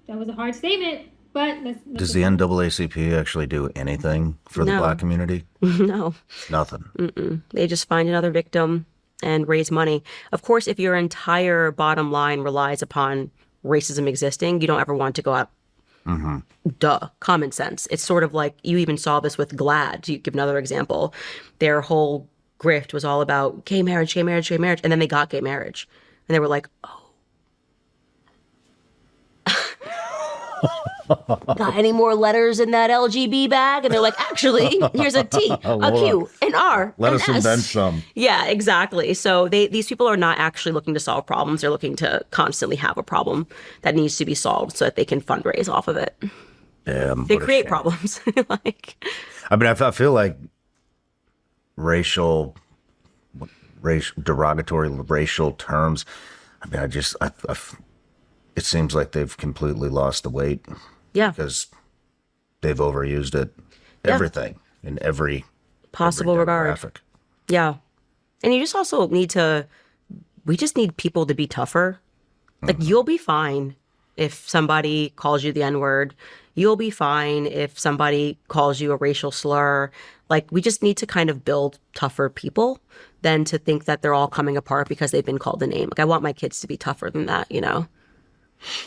that was a hard statement. But let's Does the NAACP actually do anything for the Black community? No. Nothing. Mm-mm. They just find another victim and raise money. Of course, if your entire bottom line relies upon racism existing, you don't ever want to go out. Mm-hmm. Duh. Common sense. It's sort of like, you even saw this with GLAAD, to give another example. Their whole grift was all about gay marriage, and then they got gay marriage. And they were like, oh, Got any more letters in that LGB bag? And they're like, actually, here's a T, a Q, an R, Let an us S. invent some. Yeah, exactly. So these people are not actually looking to solve problems. They're looking to constantly have a problem that needs to be solved so that they can fundraise off of it. Yeah, They create problems. I mean, I feel like derogatory racial terms. I mean, it seems like they've completely lost the weight. Yeah. Because they've overused it. Yeah. Everything in every possible regard. Yeah. And you just also we just need people to be tougher. Like, you'll be fine if somebody calls you the N-word. You'll be fine if somebody calls you a racial slur. Like, we just need to kind of build tougher people than to think that they're all coming apart because they've been called a name. Like, I want my kids to be tougher than that, you know?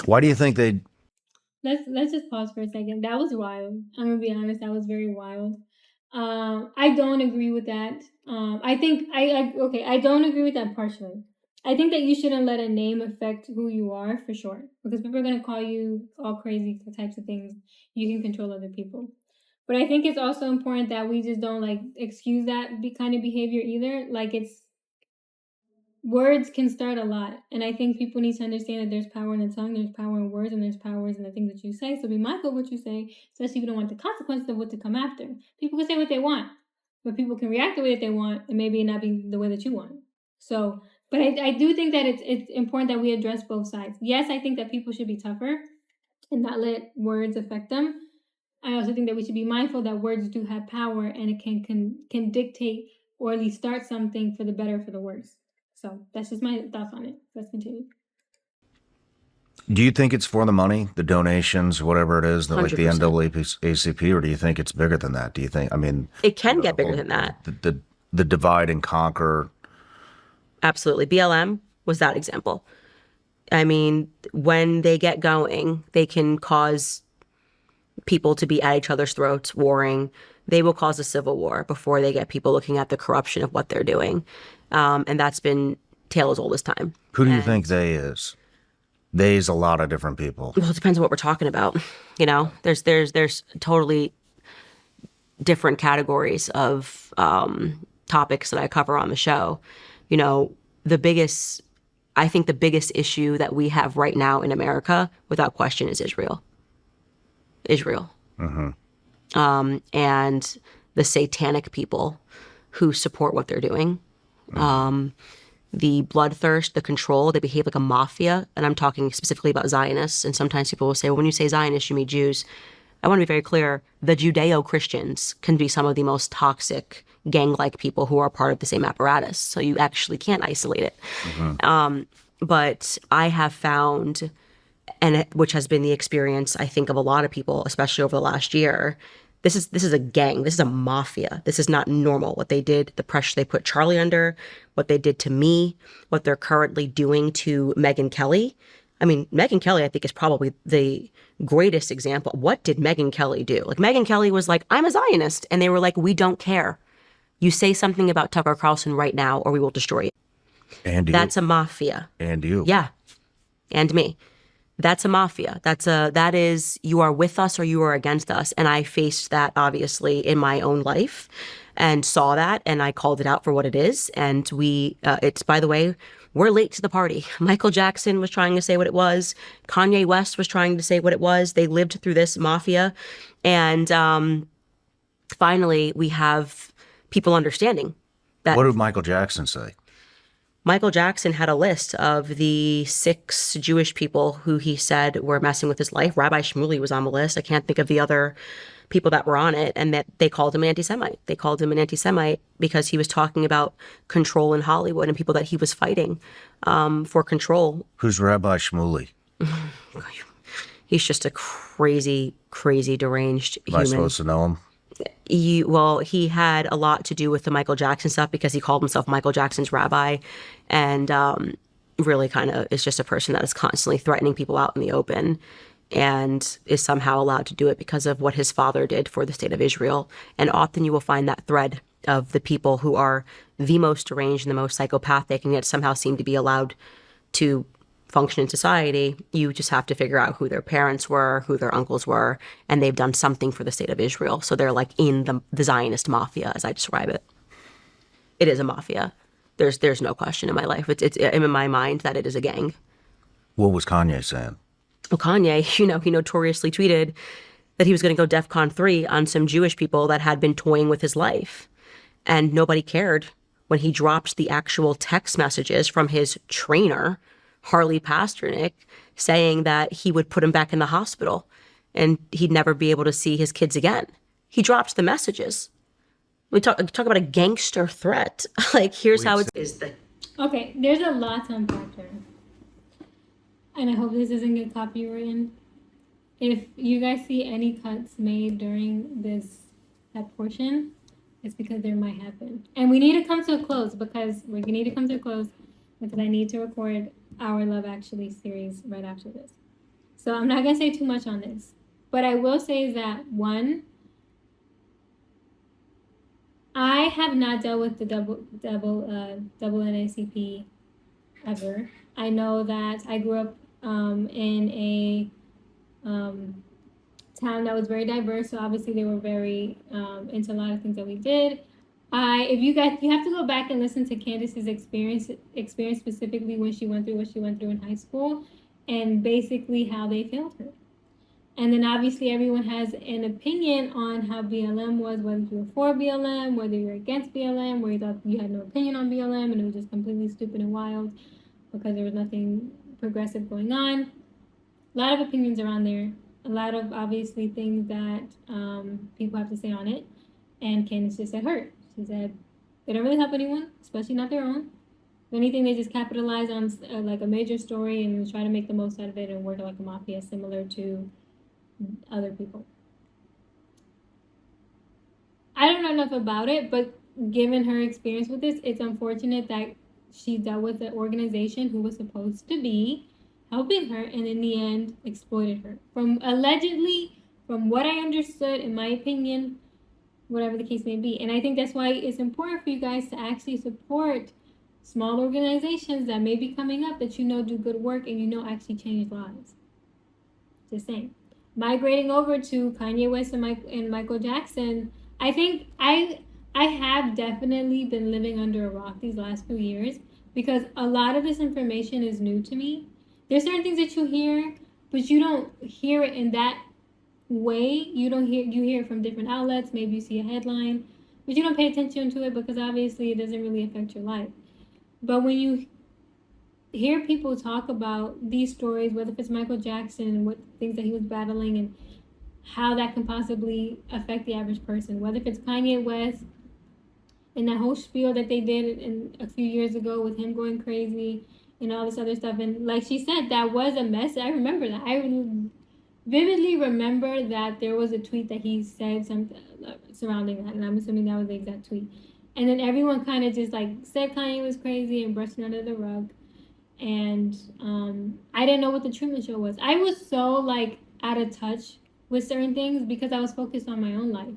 Why do you think they... Let's just pause for a second. That was wild. I'm gonna be honest. That was very wild. I don't agree with that. I don't agree with that partially. I think that you shouldn't let a name affect who you are, for sure, because people are gonna call you all crazy types of things. You can control other people, but I think it's also important that we just don't like excuse that kind of behavior either. Like, words can start a lot, and I think people need to understand that there's power in the tongue, there's power in words, and there's power in the things that you say. So be mindful of what you say, especially if you don't want the consequences of what to come after. People can say what they want, but people can react the way that they want, and maybe not be the way that you want. So, but I do think that it's important that we address both sides. Yes, I think that people should be tougher and not let words affect them. I also think that we should be mindful that words do have power, and it can dictate or at least start something for the better, for the worse. So that's just my thoughts on it. Let's continue. Do you think it's for the money, the donations, whatever it is, like the 100%. NAACP, or do you think it's bigger than that? Do you think, I mean... It can get bigger than that. The divide and conquer. Absolutely. BLM was that example. I mean, when they get going, they can cause people to be at each other's throats, warring. They will cause a civil war before they get people looking at the corruption of what they're doing. And that's been tale as old as time. Who do you think they is? They is a lot of different people. Well, it depends on what we're talking about. You know, there's totally different categories of topics that I cover on the show. You know, I think the biggest issue that we have right now in America, without question, is Israel. Mm-hmm. And the satanic people who support what they're doing. The bloodthirst, the control, they behave like a mafia. And I'm talking specifically about Zionists. And sometimes people will say, well, when you say Zionists, you mean Jews. I want to be very clear. The Judeo-Christians can be some of the most toxic, gang-like people who are part of the same apparatus. So you actually can't isolate it. Mm-hmm. But I have found, which has been the experience, I think, of a lot of people, especially over the last year, this is a gang. This is a mafia. This is not normal. What they did, the pressure they put Charlie under, what they did to me, what they're currently doing to Megyn Kelly. I mean, Megyn Kelly, I think, is probably the greatest example. What did Megyn Kelly do? Like, Megyn Kelly was like, I'm a Zionist. And they were like, we don't care. You say something about Tucker Carlson right now, or we will destroy you. And you. That's a mafia. And you. Yeah. And me. That's a mafia. That is, you are with us or you are against us. And I faced that, obviously, in my own life and saw that, and I called it out for what it is. And it's, by the way, we're late to the party. Michael Jackson was trying to say what it was. Kanye West was trying to say what it was. They lived through this mafia. And finally, we have people understanding that. What did Michael Jackson say? Michael Jackson had a list of the 6 Jewish people who he said were messing with his life. Rabbi Shmuley was on the list. I can't think of the other people that were on it, and that they called him an anti-Semite. They called him an anti-Semite because he was talking about control in Hollywood and people that he was fighting for control. Who's Rabbi Shmuley? He's just a crazy, crazy, deranged human. Am I supposed to know him? He had a lot to do with the Michael Jackson stuff because he called himself Michael Jackson's rabbi, and really kind of is just a person that is constantly threatening people out in the open and is somehow allowed to do it because of what his father did for the state of Israel. And often you will find that thread of the people who are the most deranged and the most psychopathic and yet somehow seem to be allowed to function in society, you just have to figure out who their parents were, who their uncles were, and they've done something for the state of Israel. So they're like in the Zionist mafia, as I describe it. It is a mafia. There's no question in my life. It's in my mind that it is a gang. What was Kanye saying? Well, Kanye, he notoriously tweeted that he was going to go DEFCON 3 on some Jewish people that had been toying with his life. And nobody cared when he dropped the actual text messages from his trainer, Harley Pasternak, saying that he would put him back in the hospital and he'd never be able to see his kids again. He dropped the messages. We talk about a gangster threat. Like, here's how it is. Okay, there's a lot to unpack here. And I hope this doesn't get copywritten. If you guys see any cuts made during that portion, it's because there might have been. And we need to come to a close because I need to record our Love Actually series right after this. So I'm not going to say too much on this. But I will say that, one, I have not dealt with the double NAACP ever. I know that I grew up in a town that was very diverse, so obviously they were very into a lot of things that we did. You have to go back and listen to Candace's experience specifically when she went through what she went through in high school, and basically how they failed her. And then obviously everyone has an opinion on how BLM was, whether you were for BLM, whether you were against BLM, where you thought you had no opinion on BLM and it was just completely stupid and wild because there was nothing progressive going on. A lot of opinions around there. A lot of obviously things that people have to say on it. And Candace just said hurt. She said they don't really help anyone, especially not their own. If anything, they just capitalize on like a major story and try to make the most out of it and work like a mafia, similar to other people. I don't know enough about it, but given her experience with this, it's unfortunate that she dealt with the organization who was supposed to be helping her and in the end exploited her. From what I understood, in my opinion, whatever the case may be. And I think that's why it's important for you guys to actually support small organizations that may be coming up that do good work and actually change lives. Just saying. Migrating over to Kanye West and Michael Jackson, I think I have definitely been living under a rock these last few years because a lot of this information is new to me. There's certain things that you hear, but you don't hear it in that way. You hear it from different outlets. Maybe you see a headline, but you don't pay attention to it because obviously it doesn't really affect your life. But when you hear people talk about these stories, whether it's Michael Jackson and what things that he was battling and how that can possibly affect the average person, whether it's Kanye West and that whole spiel that they did a few years ago with him going crazy and all this other stuff. And like she said, that was a mess. I remember that. I vividly remember that there was a tweet that he said something surrounding that, and I'm assuming that was the exact tweet. And then everyone kind of just like said Kanye was crazy and brushed it under the rug. And I didn't know what the Truman Show was. I was so like out of touch with certain things because I was focused on my own life.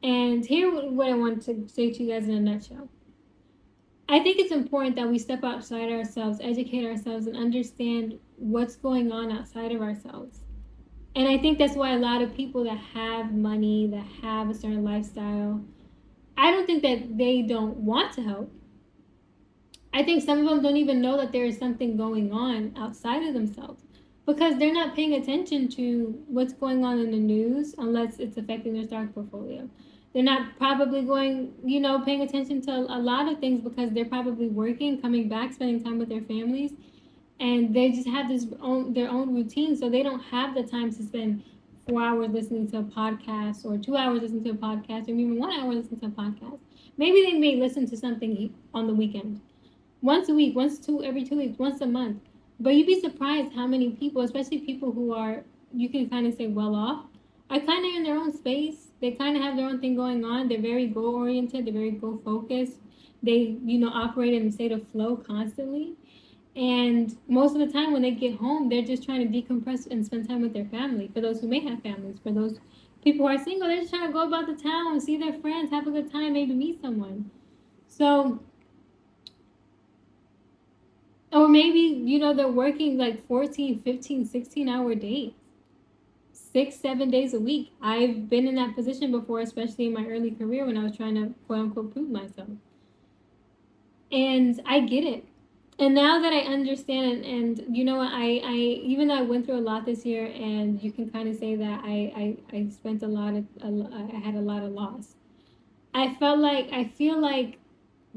And here what I want to say to you guys in a nutshell. I think it's important that we step outside ourselves, educate ourselves, and understand what's going on outside of ourselves. And I think that's why a lot of people that have money, that have a certain lifestyle, I don't think that they don't want to help. I think some of them don't even know that there is something going on outside of themselves because they're not paying attention to what's going on in the news unless it's affecting their stock portfolio. They're not probably paying attention to a lot of things because they're probably working, coming back, spending time with their families, and they just have their own routine, so they don't have the time to spend 4 hours listening to a podcast or 2 hours listening to a podcast or even 1 hour listening to a podcast. Maybe they may listen to something on the weekend. Once a week, every 2 weeks, once a month. But you'd be surprised how many people, especially people who are, you can kind of say well off, are kind of in their own space. They kind of have their own thing going on. They're very goal-oriented. They're very goal-focused. They, operate in a state of flow constantly. And most of the time when they get home, they're just trying to decompress and spend time with their family. For those who may have families, for those people who are single, they're just trying to go about the town, see their friends, have a good time, maybe meet someone. So, or maybe, you know, they're working like 14, 15, 16-hour days, 6, 7 days a week. I've been in that position before, especially in my early career when I was trying to quote unquote prove myself. And I get it. And now that I understand, and you know, I even though I went through a lot this year, and you can kind of say that I spent I had a lot of loss. I feel like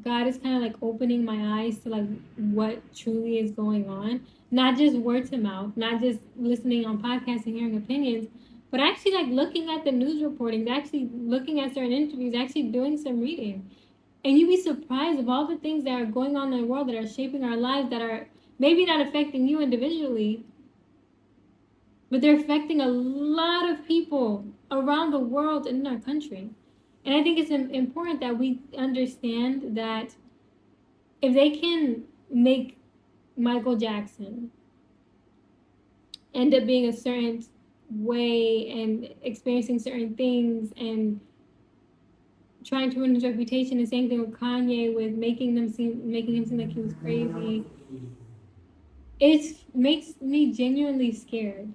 God is kind of like opening my eyes to like what truly is going on, not just word to mouth, not just listening on podcasts and hearing opinions, but actually like looking at the news reporting, actually looking at certain interviews, actually doing some reading. And you'd be surprised of all the things that are going on in the world that are shaping our lives, that are maybe not affecting you individually, but they're affecting a lot of people around the world and in our country. And I think it's important that we understand that if they can make Michael Jackson end up being a certain way and experiencing certain things and trying to ruin his reputation, the same thing with Kanye, with making him seem like he was crazy. It makes me genuinely scared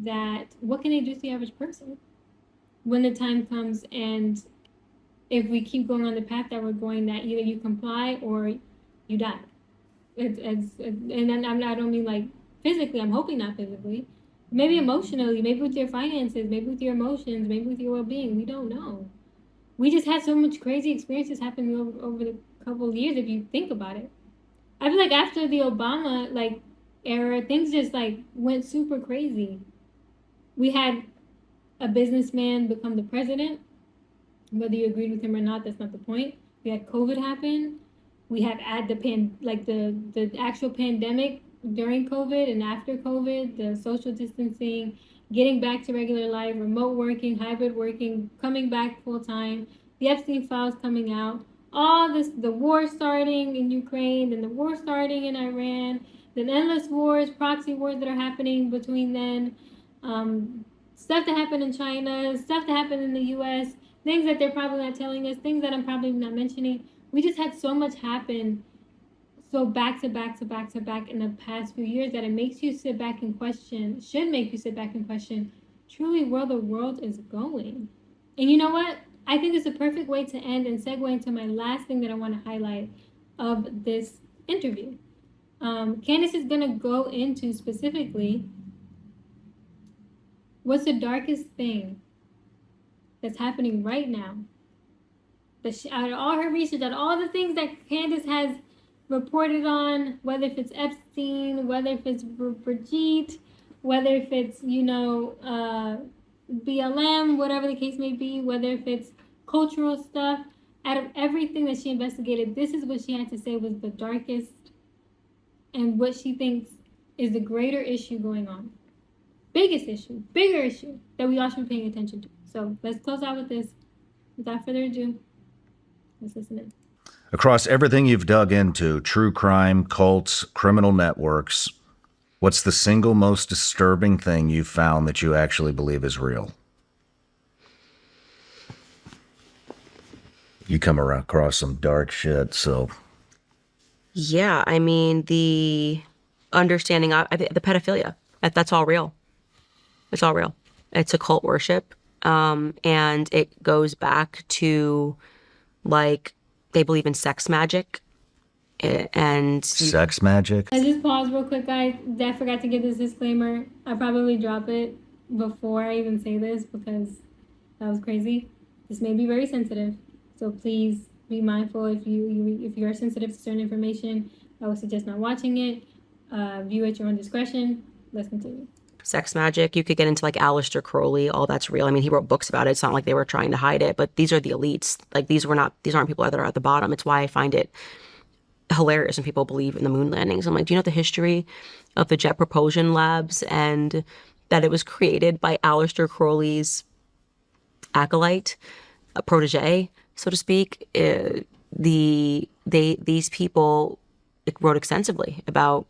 that what can they do to the average person when the time comes, and if we keep going on the path that we're going, that either you comply or you die. And then I don't mean like physically, I'm hoping not physically, maybe emotionally, maybe with your finances, maybe with your emotions, maybe with your well-being. We don't know. We just had so much crazy experiences happening over the couple of years, if you think about it. I feel like after the Obama like era, things just like went super crazy. We had a businessman become the president. Whether you agreed with him or not, that's not the point. We had COVID happen. We had the actual pandemic during COVID and after COVID, the social distancing, getting back to regular life, remote working, hybrid working, coming back full time, the Epstein files coming out, all this, the war starting in Ukraine, then the war starting in Iran, then endless wars, proxy wars that are happening between then, stuff that happened in China, stuff that happened in the US, things that they're probably not telling us, things that I'm probably not mentioning. We just had so much happen, so back to back to back to back in the past few years, that it makes you sit back and question, should make you sit back and question truly where the world is going. And you know what? I think it's a perfect way to end and segue into my last thing that I want to highlight of this interview. Candace is going to go into specifically what's the darkest thing that's happening right now. Out of all her research, out of all the things that Candace has reported on, whether if it's Epstein, whether if it's Brigitte, whether if it's, BLM, whatever the case may be, whether if it's cultural stuff, out of everything that she investigated, this is what she had to say was the darkest and what she thinks is the greater issue going on. Biggest issue, bigger issue that we all should be paying attention to. So let's close out with this. Without further ado, let's listen in. Across everything you've dug into, true crime, cults, criminal networks, what's the single most disturbing thing you've found that you actually believe is real? You come across some dark shit, so... Yeah, I mean, the understanding of the pedophilia, that's all real. It's all real. It's a cult worship. And it goes back to, like, they believe in sex magic. And sex magic? I just pause real quick, guys. I forgot to give this disclaimer. I probably drop it before I even say this because that was crazy. This may be very sensitive, so please be mindful. If you are sensitive to certain information, I would suggest not watching it. View at your own discretion. Let's continue. Sex magic, you could get into like Aleister Crowley, all that's real. I mean, he wrote books about it. It's not like they were trying to hide it, but these are the elites. Like these aren't people that are at the bottom. It's why I find it hilarious when people believe in the moon landings. I'm like, do you know the history of the Jet Propulsion Labs and that it was created by Aleister Crowley's acolyte, a protege, so to speak? These people wrote extensively about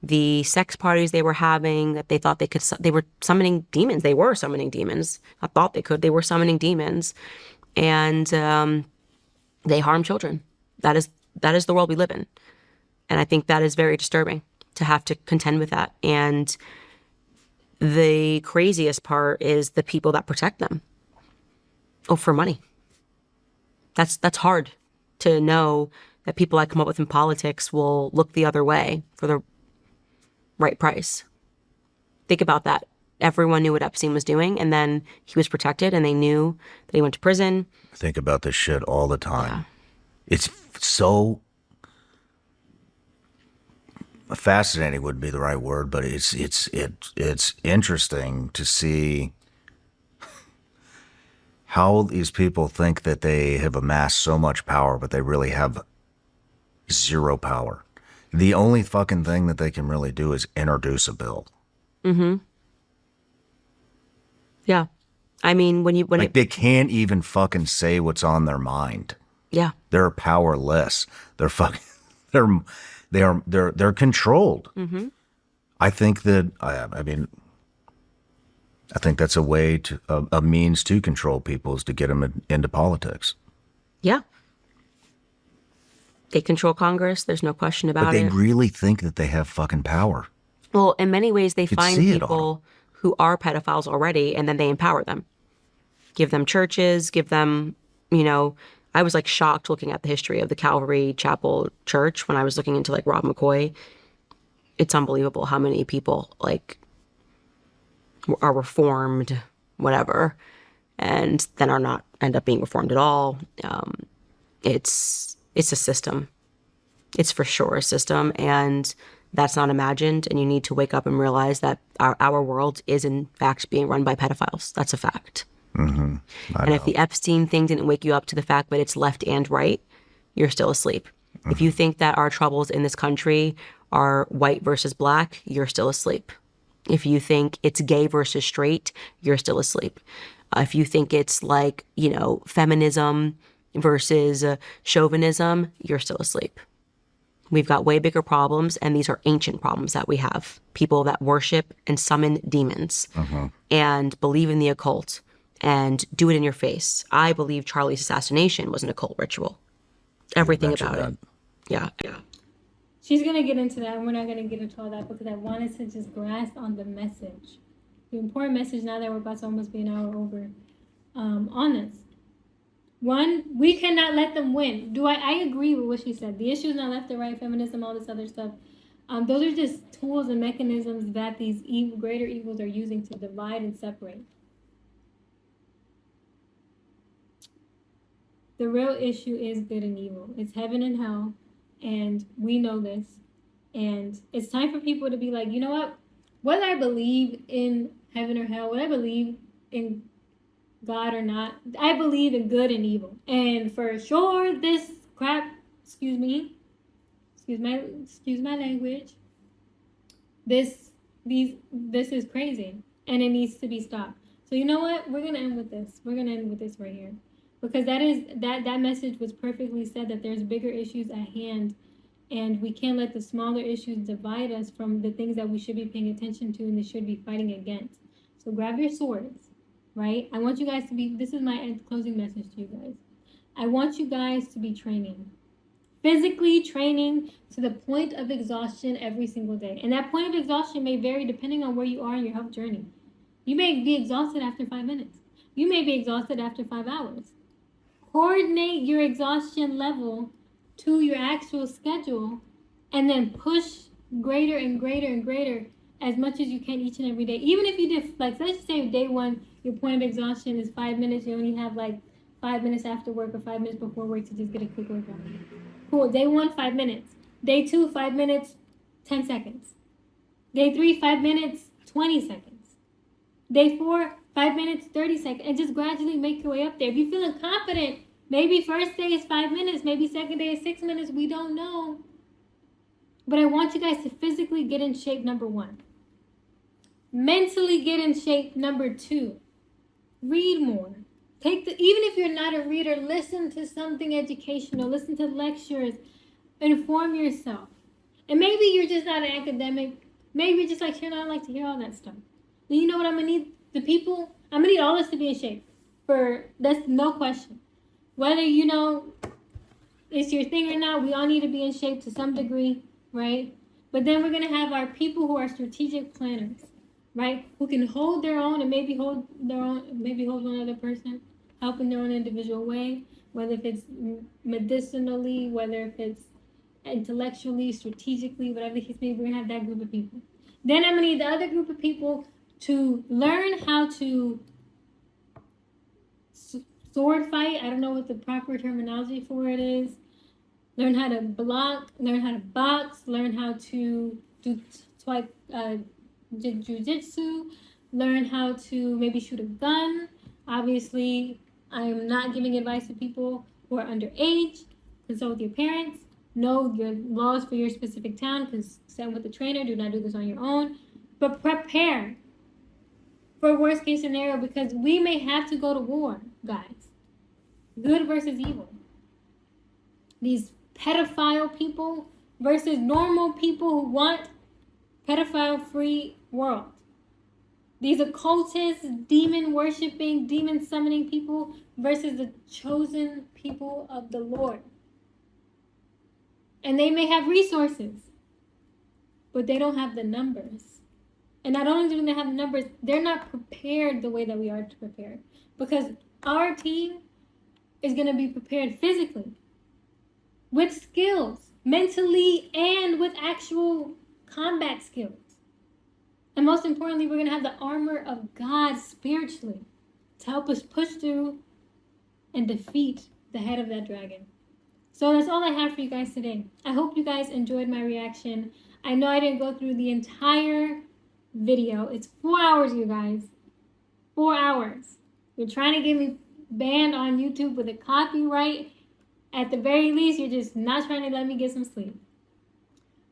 the sex parties they were having, that they thought they were summoning demons. They were summoning demons. I thought they were summoning demons. And they harm children. That is the world we live in. And I think that is very disturbing to have to contend with that. And the craziest part is the people that protect them. Oh, for money. That's hard to know that people I come up with in politics will look the other way for the right price. Think about that. Everyone knew what Epstein was doing, and then he was protected, and they knew that he went to prison. I think about this shit all the time. Yeah. It's so fascinating wouldn't be the right word, but it's interesting to see how these people think that they have amassed so much power, but they really have zero power. The only fucking thing that they can really do is introduce a bill. Mm-hmm. Yeah. I mean, when they can't even fucking say what's on their mind. Yeah. They're powerless. They're fucking, they're controlled. Mm-hmm. I think that, I think that's a way to, a means to control people is to get them into politics. Yeah. They control Congress. There's no question about it. But they really think that they have fucking power. Well, in many ways, they find see it people who are pedophiles already, and then they empower them. Give them churches, give them, I was like shocked looking at the history of the Calvary Chapel Church when I was looking into like Rob McCoy. It's unbelievable how many people like are reformed, whatever, and then are not end up being reformed at all. It's a system. It's for sure a system, and that's not imagined. And you need to wake up and realize that our world is in fact being run by pedophiles. That's a fact. Mm-hmm. And if the Epstein thing didn't wake you up to the fact that it's left and right, you're still asleep. Mm-hmm. If you think that our troubles in this country are white versus black, you're still asleep. If you think it's gay versus straight, you're still asleep. If you think it's like, feminism versus chauvinism, you're still asleep. We've got way bigger problems, and these are ancient problems that we have. People that worship and summon demons and believe in the occult and do it in your face. I believe Charlie's assassination was an occult ritual. Everything about it. Yeah. She's going to get into that, and we're not going to get into all that because I wanted to just grasp on the message. The important message now that we're about to almost be an hour over on this. One, we cannot let them win. I agree with what she said. The issue is not left or right, feminism, all this other stuff. Those are just tools and mechanisms that these greater evils are using to divide and separate. The real issue is good and evil. It's heaven and hell, and we know this. And it's time for people to be like, you know what? Whether I believe in heaven or hell, whether I believe in God or not, I believe in good and evil. And for sure, this crap, excuse my language, this is crazy, and it needs to be stopped. So you know what? We're gonna end with this. We're gonna end with this right here, because that message was perfectly said, that there's bigger issues at hand, and we can't let the smaller issues divide us from the things that we should be paying attention to and they should be fighting against. So grab your swords. Right? I want you guys to be, this is my closing message to you guys. I want you guys to be training. Physically training to the point of exhaustion every single day. And that point of exhaustion may vary depending on where you are in your health journey. You may be exhausted after 5 minutes. You may be exhausted after 5 hours. Coordinate your exhaustion level to your actual schedule, and then push greater and greater and greater as much as you can each and every day. Even if you did, like, let's just say day one, your point of exhaustion is 5 minutes. You only have like 5 minutes after work or 5 minutes before work to just get a quick workout. Cool. Day 1, 5 minutes. Day 2, 5 minutes, 10 seconds. Day 3, 5 minutes, 20 seconds. Day 4, 5 minutes, 30 seconds. And just gradually make your way up there. If you're feeling confident, maybe first day is 5 minutes, maybe second day is 6 minutes. We don't know. But I want you guys to physically get in shape, number 1. Mentally get in shape, number 2. Read more. Even if you're not a reader, listen to something educational. Listen to lectures. Inform yourself. And maybe you're just not an academic. Maybe you're just like, Sharon, I like to hear all that stuff. Then you know what I'm going to need? I'm going to need all this to be in shape. That's no question. Whether, it's your thing or not, we all need to be in shape to some degree. right? But then we're going to have our people who are strategic planners, right? Who can hold their own and maybe hold one other person, help in their own individual way, whether if it's medicinally, whether if it's intellectually, strategically, whatever the case may be, we're going to have that group of people. Then I'm going to need the other group of people to learn how to sword fight. I don't know what the proper terminology for it is. Learn how to block, learn how to box, learn how to do jiu-jitsu, learn how to maybe shoot a gun. Obviously, I am not giving advice to people who are underage. Consult with your parents. Know your laws for your specific town. Consult with the trainer. Do not do this on your own. But prepare for worst case scenario, because we may have to go to war, guys. Good versus evil. These pedophile people versus normal people who want pedophile-free world. These occultists, demon worshiping, demon summoning people versus the chosen people of the Lord. And they may have resources, but they don't have the numbers. And not only do they have the numbers, they're not prepared the way that we are to prepare. Because our team is going to be prepared physically, with skills, mentally, and with actual combat skills. And most importantly, we're going to have the armor of God spiritually to help us push through and defeat the head of that dragon. So that's all I have for you guys today. I hope you guys enjoyed my reaction. I know I didn't go through the entire video. It's 4 hours, you guys. 4 hours. You're trying to get me banned on YouTube with a copyright. At the very least, you're just not trying to let me get some sleep.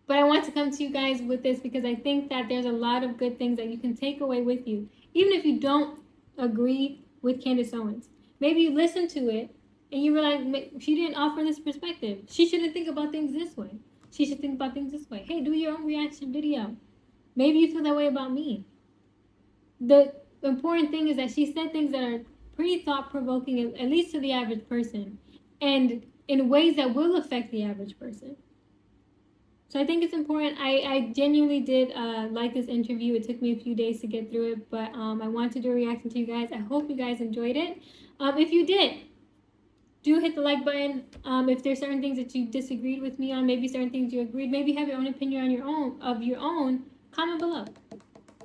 But I want to come to you guys with this because I think that there's a lot of good things that you can take away with you. Even if you don't agree with Candace Owens. Maybe you listen to it and you realize she didn't offer this perspective. She shouldn't think about things this way. She should think about things this way. Hey, do your own reaction video. Maybe you feel that way about me. The important thing is that she said things that are pretty thought-provoking, at least to the average person, and in ways that will affect the average person. So I think it's important. I genuinely did like this interview. It took me a few days to get through it, but I wanted to do a reaction to you guys. I hope you guys enjoyed it. If you did, do hit the like button. If there's certain things that you disagreed with me on, maybe certain things you agreed, maybe have your own opinion on your own, comment below.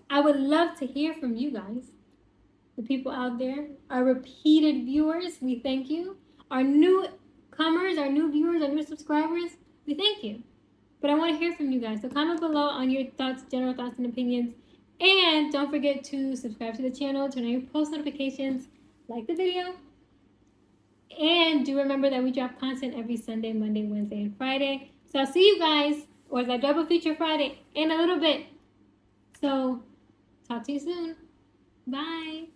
I would love to hear from you guys. The people out there, our repeated viewers, we thank you. Our newcomers, our new viewers, our new subscribers, we thank you. But I want to hear from you guys. So comment below on your thoughts, general thoughts and opinions. And don't forget to subscribe to the channel, turn on your post notifications, like the video. And do remember that we drop content every Sunday, Monday, Wednesday, and Friday. So I'll see you guys, or the double feature Friday, in a little bit. So talk to you soon. Bye.